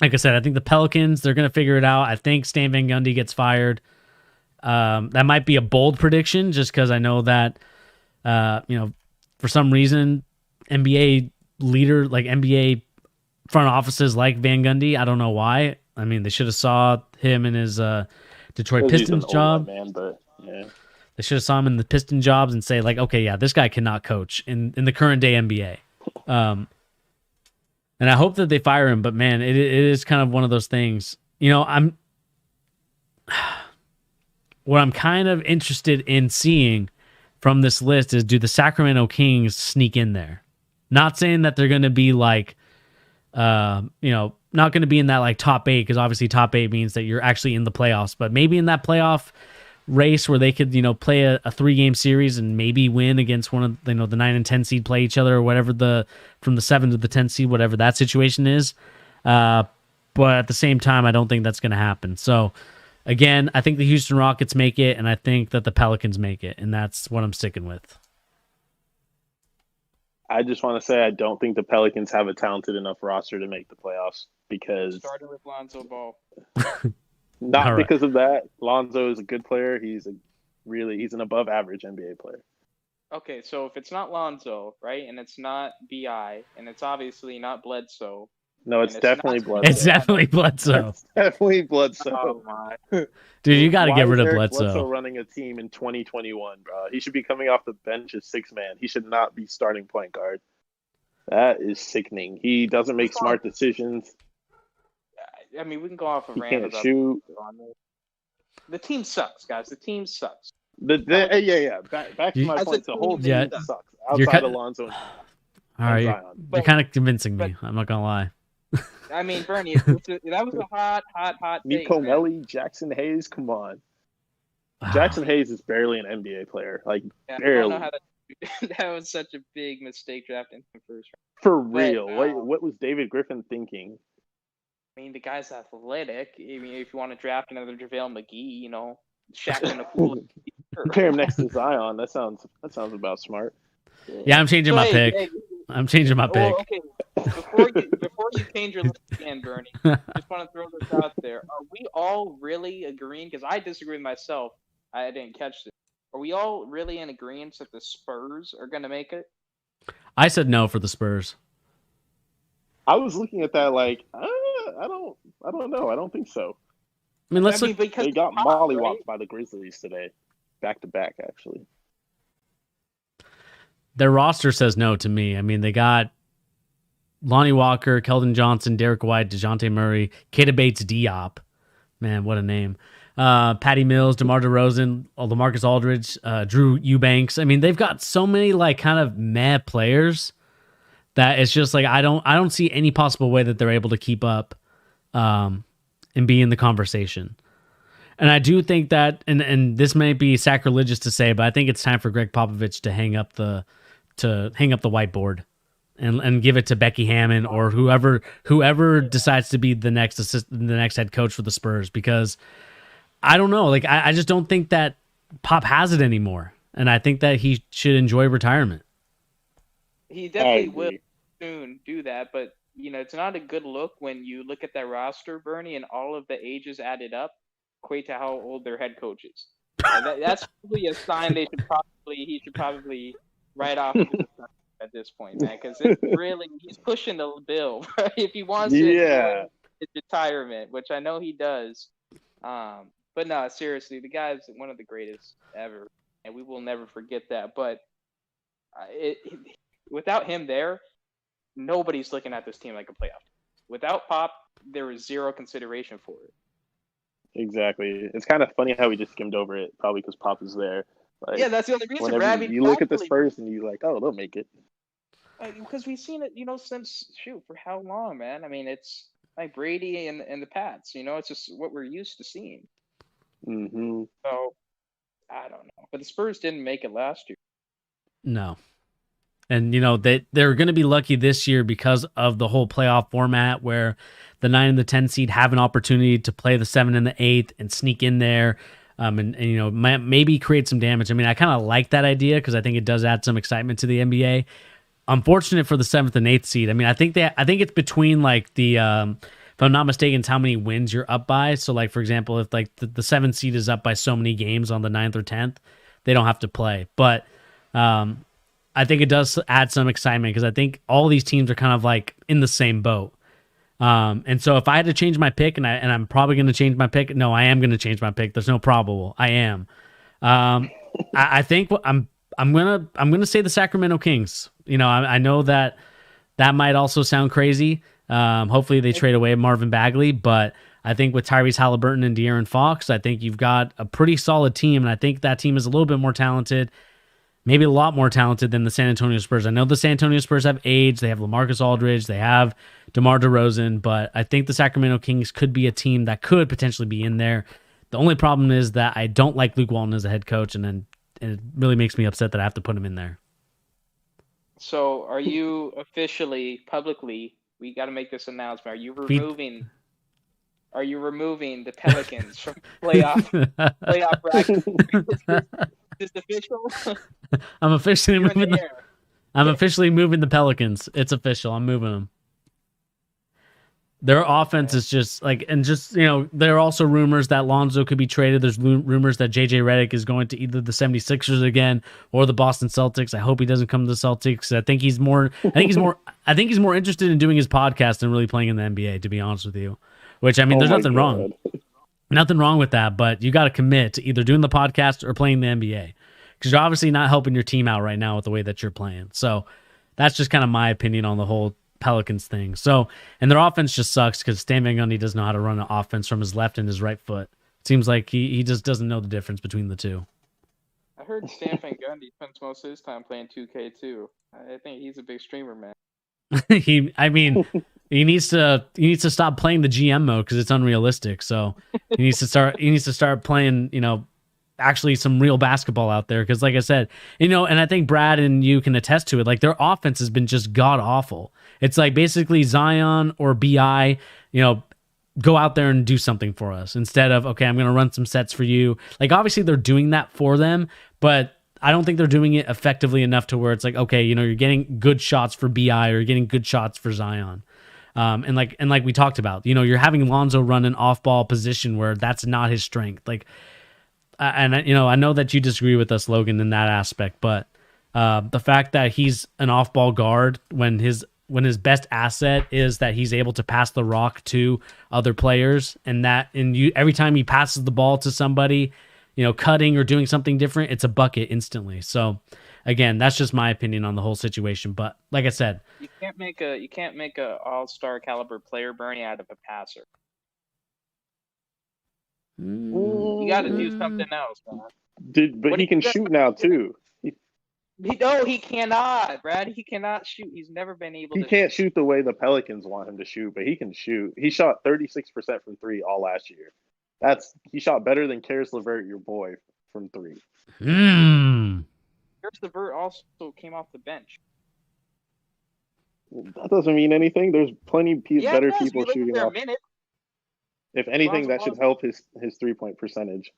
B: Like I said, I think the Pelicans, they're going to figure it out. I think Stan Van Gundy gets fired. That might be a bold prediction just because I know that, for some reason, NBA front offices like Van Gundy. I don't know why. I mean, they should have saw him in his Detroit Pistons job.
C: Man, but yeah.
B: They should have saw him in the Piston jobs and say, like, okay, yeah, this guy cannot coach in the current day NBA. And I hope that they fire him, but man, it is kind of one of those things. What I'm kind of interested in seeing from this list is, do the Sacramento Kings sneak in there? Not saying that they're going to be like, not going to be in that like top 8, because obviously top 8 means that you're actually in the playoffs, but maybe in that playoff race where they could, play a 3-game series and maybe win against one of, the 9 and 10 seed, play each other, or whatever from the 7 to the 10 seed, whatever that situation is. But at the same time, I don't think that's going to happen. So again, I think the Houston Rockets make it, and I think that the Pelicans make it, and that's what I'm sticking with.
C: I just want to say I don't think the Pelicans have a talented enough roster to make the playoffs because
D: started with Lonzo Ball.
C: Not because of that. Lonzo is a good player. He's an above average NBA player.
D: Okay, so if it's not Lonzo, right, and it's not BI, and it's obviously not Bledsoe.
C: No, it's definitely Bledsoe.
B: It's definitely Bledsoe.
C: It's definitely Bledsoe.
D: Oh my.
B: Dude, you got to get rid of
C: Eric
B: Bledsoe.
C: Running a team in 2021, bro. He should be coming off the bench as 6-man. He should not be starting point guard. That is sickening. He doesn't make smart decisions.
D: I mean, we can go off of
C: He
D: random.
C: can't shoot.
D: The team sucks, guys. The team sucks.
C: Yeah. Back to my point. The whole team sucks. Outside Alonzo and
B: all right,
C: Zion.
B: You're kind of convincing me. I'm not gonna lie.
D: I mean, Bernie, that was a hot
C: Nico
D: take,
C: Melli, Jackson Hayes. Come on. Jackson Hayes is barely an NBA player. Like, barely.
D: I don't know how that was such a big mistake drafting him first round.
C: For real. What was David Griffin thinking?
D: I mean, the guy's athletic. I mean, if you want to draft another JaVale McGee, Shaq in the pool.
C: Pair him next to Zion. That sounds about smart.
B: Yeah, I'm changing my pick. I'm changing my pick.
D: Okay. Before you change your list again, Bernie, just want to throw this out there. Are we all really agreeing? Because I disagree with myself. I didn't catch this. Are we all really in agreement that the Spurs are going to make it?
B: I said no for the Spurs.
C: I was looking at that like, I don't know. I don't think so.
B: I mean, look.
D: Because
C: they got mollywopped by the Grizzlies today, back to back, actually.
B: Their roster says no to me. I mean, they got Lonnie Walker, Keldon Johnson, Derek White, DeJounte Murray, Keita Bates-Diop. Man, what a name. Patty Mills, DeMar DeRozan, LaMarcus Aldridge, Drew Eubanks. I mean, they've got so many like kind of meh players that it's just like I don't see any possible way that they're able to keep up and be in the conversation. And I do think that, and this may be sacrilegious to say, but I think it's time for Greg Popovich to hang up the whiteboard and give it to Becky Hammon or whoever decides to be the next head coach for the Spurs, because I don't know, like I just don't think that Pop has it anymore, and I think that he should enjoy retirement.
D: He definitely will soon do that, but it's not a good look when you look at that roster, Bernie, and all of the ages added up equate to how old their head coach is. That's probably a sign he should probably write off at this point, man, because he's pushing the bill, right? If he wants his retirement, which I know he does. But But no, seriously, the guy's one of the greatest ever, and we will never forget that. But without him there, nobody's looking at this team like a playoff. Without Pop, there is zero consideration for it.
C: Exactly. It's kind of funny how we just skimmed over it, probably because Pop is there. Like,
D: Yeah, that's the only reason.
C: whenever
D: Brad,
C: you look at the Spurs and you're like, oh, they'll make it.
D: because we've seen it, since for how long, man? I mean, it's like Brady and the Pats. It's just what we're used to seeing.
C: Mm-hmm.
D: So I don't know, but the Spurs didn't make it last year.
B: No. And, they're going to be lucky this year because of the whole playoff format where the 9 and the 10 seed have an opportunity to play the 7 and the 8 and sneak in there and maybe create some damage. I mean, I kind of like that idea because I think it does add some excitement to the NBA. Unfortunate for the 7th and 8th seed. I mean, I think it's between like the, if I'm not mistaken, it's how many wins you're up by. So like, for example, if like the 7th seed is up by so many games on the 9th or 10th, they don't have to play. But, I think it does add some excitement because I think all these teams are kind of like in the same boat. And so if I had to change my pick, and I'm probably going to change my pick. No, I am going to change my pick. There's no probable. I am. I think I'm gonna say the Sacramento Kings. I know that might also sound crazy. Hopefully they trade away Marvin Bagley, but I think with Tyrese Halliburton and De'Aaron Fox, I think you've got a pretty solid team, and I think that team is a little bit more talented. Maybe a lot more talented than the San Antonio Spurs. I know the San Antonio Spurs have age. They have LaMarcus Aldridge. They have DeMar DeRozan. But I think the Sacramento Kings could be a team that could potentially be in there. The only problem is that I don't like Luke Walton as a head coach, and it really makes me upset that I have to put him in there.
D: So are you officially, publicly, we got to make this announcement. Are you removing the Pelicans from playoff bracket? Is this official?
B: I'm officially moving officially moving the Pelicans. It's official. I'm moving them. Their offense is just like, and just, there are also rumors that Lonzo could be traded. There's rumors that JJ Redick is going to either the 76ers again or the Boston Celtics. I hope he doesn't come to the Celtics. I think he's more interested in doing his podcast than really playing in the NBA, to be honest with you. Which, I mean, there's nothing wrong. Nothing wrong with that, but you got to commit to either doing the podcast or playing the NBA because you're obviously not helping your team out right now with the way that you're playing. So that's just kind of my opinion on the whole Pelicans thing. So, and their offense just sucks because Stan Van Gundy doesn't know how to run an offense from his left and his right foot. It seems like he just doesn't know the difference between the two.
D: I heard Stan Van Gundy spends most of his time playing 2K too. I think he's a big streamer, man.
B: He needs to stop playing the GM mode because it's unrealistic. So he needs to start playing, actually some real basketball out there. Because like I said, and I think Brad and you can attest to it. Like their offense has been just god awful. It's like basically Zion or BI, go out there and do something for us instead of, okay, I'm going to run some sets for you. Like obviously they're doing that for them, but I don't think they're doing it effectively enough to where it's like, okay, you're getting good shots for BI or you're getting good shots for Zion. And like we talked about, you're having Lonzo run an off-ball position where that's not his strength. Like, and I know that you disagree with us, Logan, in that aspect, but the fact that he's an off-ball guard when his best asset is that he's able to pass the rock to other players, and every time he passes the ball to somebody, cutting or doing something different, it's a bucket instantly. So again, that's just my opinion on the whole situation. But like I said,
D: you can't make a all-star caliber player, Bernie, out of a passer. You got to do something else, man.
C: But he can shoot now too.
D: No, he cannot, Brad. He cannot shoot. He's never been able to.
C: He can't shoot the way the Pelicans want him to shoot, but he can shoot. He shot 36% from three all last year. He shot better than Karis LeVert, your boy, from three.
D: Karis LeVert also came off the bench.
C: That doesn't mean anything. There's plenty better people shooting off. If anything, that should help his 3-point percentage.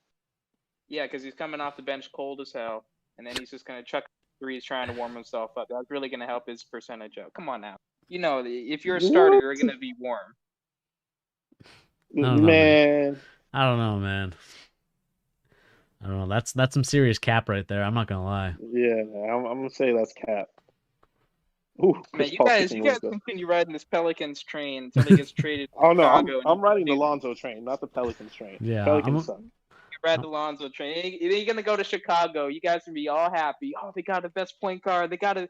D: Yeah, because he's coming off the bench cold as hell, and then he's just going to chuck threes trying to warm himself up. That's really going to help his percentage up. Come on now. If you're a starter, you're going to be warm.
C: Man.
B: I don't know, man. I don't know. That's some serious cap right there. I'm not gonna lie.
C: Yeah, I'm gonna say that's cap. Ooh,
D: man, you guys continue riding this Pelicans train until he gets traded.
C: Oh no, I'm riding the Lonzo train, not the Pelicans train.
B: Yeah,
C: Pelicans suck.
D: Brad Alonso train. You're gonna go to Chicago. You guys gonna be all happy. Oh, they got the best point guard. They got a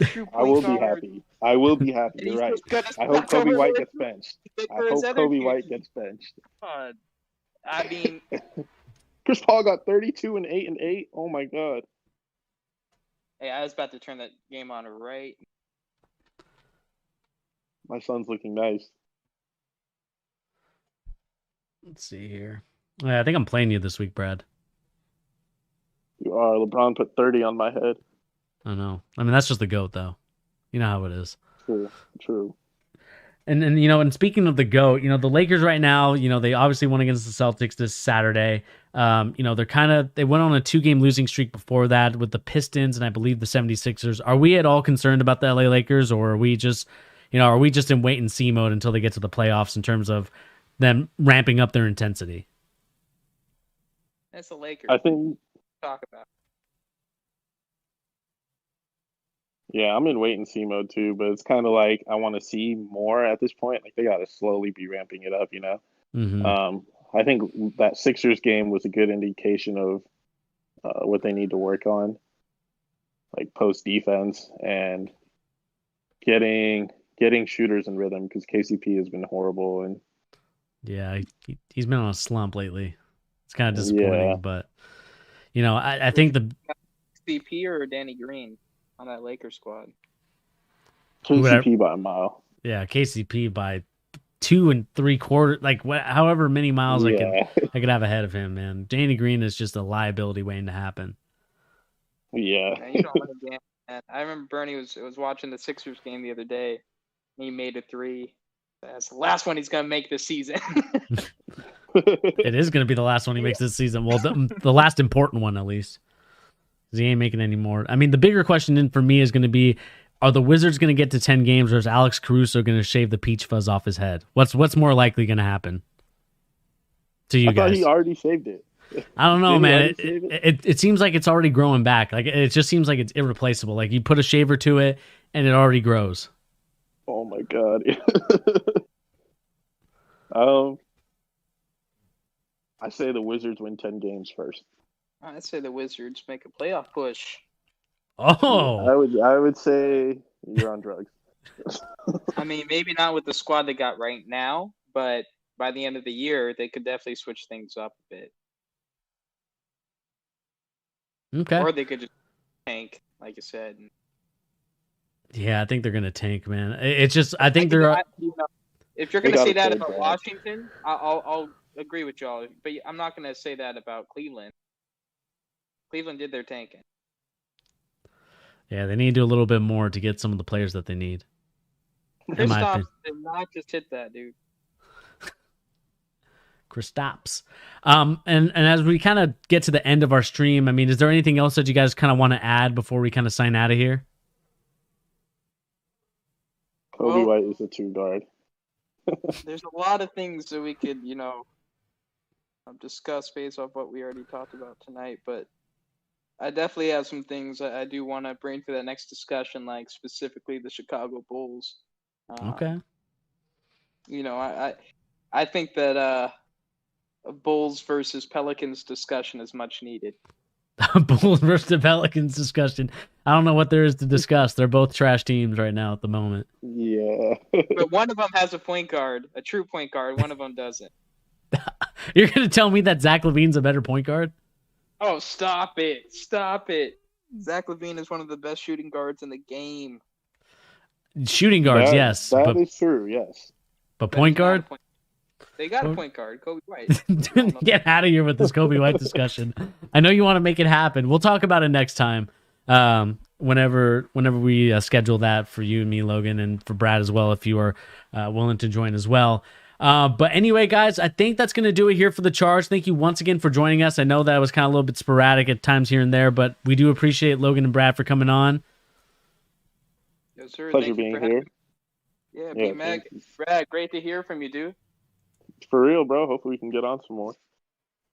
D: true
C: I will
D: point
C: be
D: guard.
C: happy. I will be happy.
D: And
C: You're
D: he's
C: right.
D: just gonna
C: I hope
D: start
C: Kobe White
D: over
C: gets benched. I
D: for his
C: hope Kobe
D: energy.
C: White gets benched.
D: God. I mean,
C: Chris Paul got 32 and 8 and 8. Oh my god.
D: hey, I was about to turn that game on right.
C: My son's looking nice.
B: Let's see here. Yeah, I think I'm playing you this week, Brad.
C: You are. LeBron put 30 on my head.
B: I know. I mean, that's just the GOAT, though. You know how it is.
C: True.
B: And and speaking of the GOAT, the Lakers right now, they obviously won against the Celtics this Saturday. They went on a 2-game losing streak before that with the Pistons and I believe the 76ers. Are we at all concerned about the LA Lakers, or are we just in wait and see mode until they get to the playoffs in terms of them ramping up their intensity?
D: That's the Lakers.
C: I think.
D: Talk about.
C: Yeah, I'm in wait and see mode too, but it's kind of like I want to see more at this point. Like they got to slowly be ramping it up,
B: Mm-hmm.
C: I think that Sixers game was a good indication of what they need to work on, like post defense and getting shooters in rhythm, because KCP has been horrible. And
B: yeah, he's been on a slump lately. It's kind of disappointing,
C: Yeah.
B: but I think the
D: CP or Danny Green on that Lakers squad.
C: KCP by a mile.
B: yeah, KCP by 2 3/4, like however many miles I could have ahead of him, man. Danny Green is just a liability waiting to happen.
C: Yeah.
D: Man, you don't want to dance, man. I remember Bernie was watching the Sixers game the other day. And he made a 3. That's the last one he's gonna make this season.
B: It is going to be the last one he makes this season. Well, the last important one, at least. 'Cause he ain't making any more. I mean, the bigger question in for me is going to be, are the Wizards going to get to 10 games, or is Alex Caruso going to shave the peach fuzz off his head? What's more likely going to happen to you
C: I
B: guys?
C: thought he already shaved it.
B: I don't know,
C: Didn't he
B: man.
C: already shave
B: It seems like it's already growing back. Like it just seems like it's irreplaceable. Like you put a shaver to it, and it already grows.
C: Oh my god. I say the Wizards win 10 games first.
D: I'd say the Wizards make a playoff push.
B: Oh,
C: I would say you're on drugs.
D: I mean, maybe not with the squad they got right now, but by the end of the year, they could definitely switch things up a bit.
B: okay.
D: Or they could just tank, like you said.
B: Yeah, I think they're gonna tank, man. It's just I think they're.
D: If you're
C: They
D: going to
C: gotta
D: say that
C: play
D: about
C: bad.
D: Washington, I'll agree with y'all. But I'm not going to say that about Cleveland. Cleveland did their tanking.
B: Yeah, they need to do a little bit more to get some of the players that they need. In my
D: Kristaps
B: opinion.
D: did not just hit that, dude.
B: Kristaps. And as we kind of get to the end of our stream, I mean, is there anything else that you guys kind of want to add before we kind of sign out of here?
C: Kobe
D: Well-
C: White is a 2 guard.
D: There's a lot of things that we could, discuss based off what we already talked about tonight. But I definitely have some things I do want to bring to that next discussion, like specifically the Chicago Bulls.
B: Okay.
D: I think that a Bulls versus Pelicans discussion is much needed.
B: Bulls versus the Pelicans discussion. I don't know what there is to discuss. They're both trash teams right now at the moment.
C: Yeah.
D: But one of them has a point guard, a true point guard. One of them doesn't.
B: You're going to tell me that Zach LaVine's a better point guard?
D: Oh, stop it. Stop it. Zach LaVine is one of the best shooting guards in the game.
B: Shooting guards, yes.
C: That is true, yes.
B: But point guard?
D: They got a
B: Point-
D: point guard, Kobe White.
B: Get out of here with this Kobe White discussion. I know you want to make it happen. We'll talk about it next time. Whenever we schedule that for you and me, Logan, and for Brad as well, if you are willing to join as well. But anyway, guys, I think that's going to do it here for the Charge. Thank you once again for joining us. I know that was kind of a little bit sporadic at times here and there, but we do appreciate Logan and Brad for coming on.
D: Yes, sir.
C: Pleasure
D: Thank you
C: being
D: for having
C: here.
D: me. Yeah,
C: Yeah,
D: B-Mac.
C: thank you.
D: Brad, great to hear from you, dude.
C: For real, bro. Hopefully we can get on some more.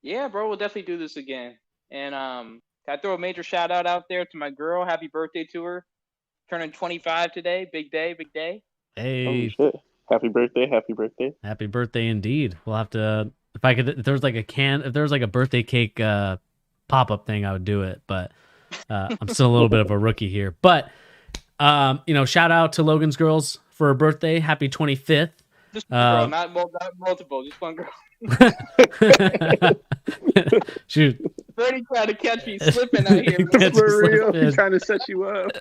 D: Yeah, bro, we'll definitely do this again. And can I throw a major shout out there to my girl? Happy birthday to her. Turning 25 today. Big day, big day.
B: Hey,
C: Holy shit. Happy birthday.
B: happy birthday indeed. We'll have to if there was like a birthday cake pop-up thing, I would do it. But I'm still a little bit of a rookie here. But shout out to Logan's Girls for her birthday. Happy 25th.
D: Just one girl, not multiple. Just one girl.
B: Shoot.
D: Bernie trying to catch me slipping out here.
C: For real, he's trying to set you up.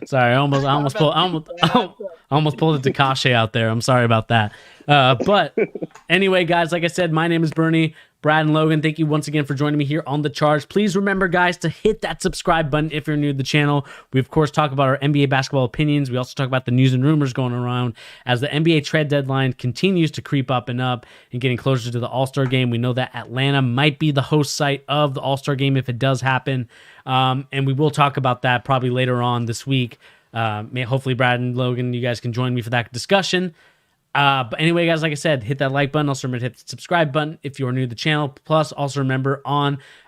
B: Sorry, I almost pulled a Tekashi out there. I'm sorry about that. But anyway, guys, like I said, my name is Bernie. Brad and Logan, thank you once again for joining me here on The Charge. Please remember, guys, to hit that subscribe button if you're new to the channel. We, of course, talk about our NBA basketball opinions. We also talk about the news and rumors going around as the NBA trade deadline continues to creep up and getting closer to the All-Star game. We know that Atlanta might be the host site of the All-Star game if it does happen. And we will talk about that probably later on this week. Hopefully, Brad and Logan, you guys can join me for that discussion. But anyway, guys, like I said, hit that like button. Also remember to hit the subscribe button if you are new to the channel. Plus, also remember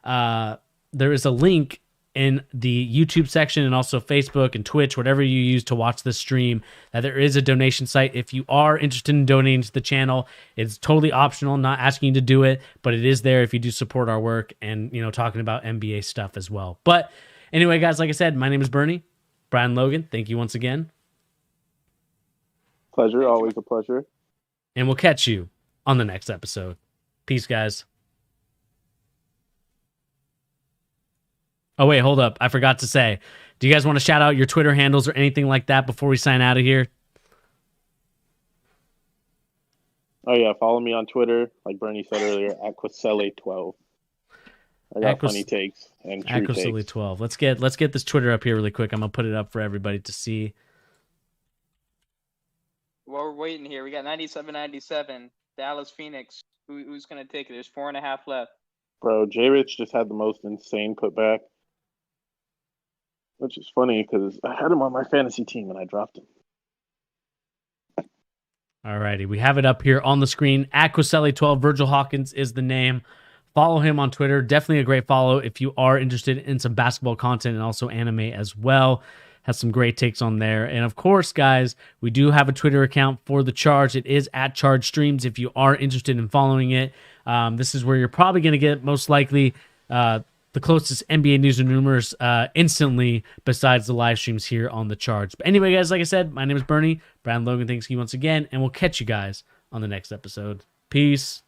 B: there is a link in the YouTube section and also Facebook and Twitch, whatever you use to watch this stream, that there is a donation site. If you are interested in donating to the channel, it's totally optional. I'm not asking you to do it, but it is there if you do support our work and, talking about NBA stuff as well. But anyway, guys, like I said, my name is Bernie. Brian Logan, thank you once again.
C: Pleasure, always a pleasure.
B: And we'll catch you on the next episode. Peace, guys. Oh, wait, hold up. I forgot to say. Do you guys want to shout out your Twitter handles or anything like that before we sign out of here?
C: Oh, yeah. Follow me on Twitter, like Bernie said earlier, @Quasele12. I got funny takes and true takes.
B: Aquasili12. Let's get this Twitter up here really quick. I'm going to put it up for everybody to see.
D: While we're waiting here, we got 97-97, Dallas Phoenix. Who's going to take it? There's 4.5 left.
C: Bro, J-Rich just had the most insane putback, which is funny because I had him on my fantasy team and I dropped him.
B: Alrighty, we have it up here on the screen. @Quasele12, Virgil Hawkins is the name. Follow him on Twitter. Definitely a great follow if you are interested in some basketball content and also anime as well. Has some great takes on there. And of course, guys, we do have a Twitter account for The Charge. It is @ChargeStreams if you are interested in following it. This is where you're probably going to get most likely the closest NBA news and rumors instantly besides the live streams here on The Charge. But anyway, guys, like I said, my name is Bernie. Brad Logan, thanks you once again, and we'll catch you guys on the next episode. Peace.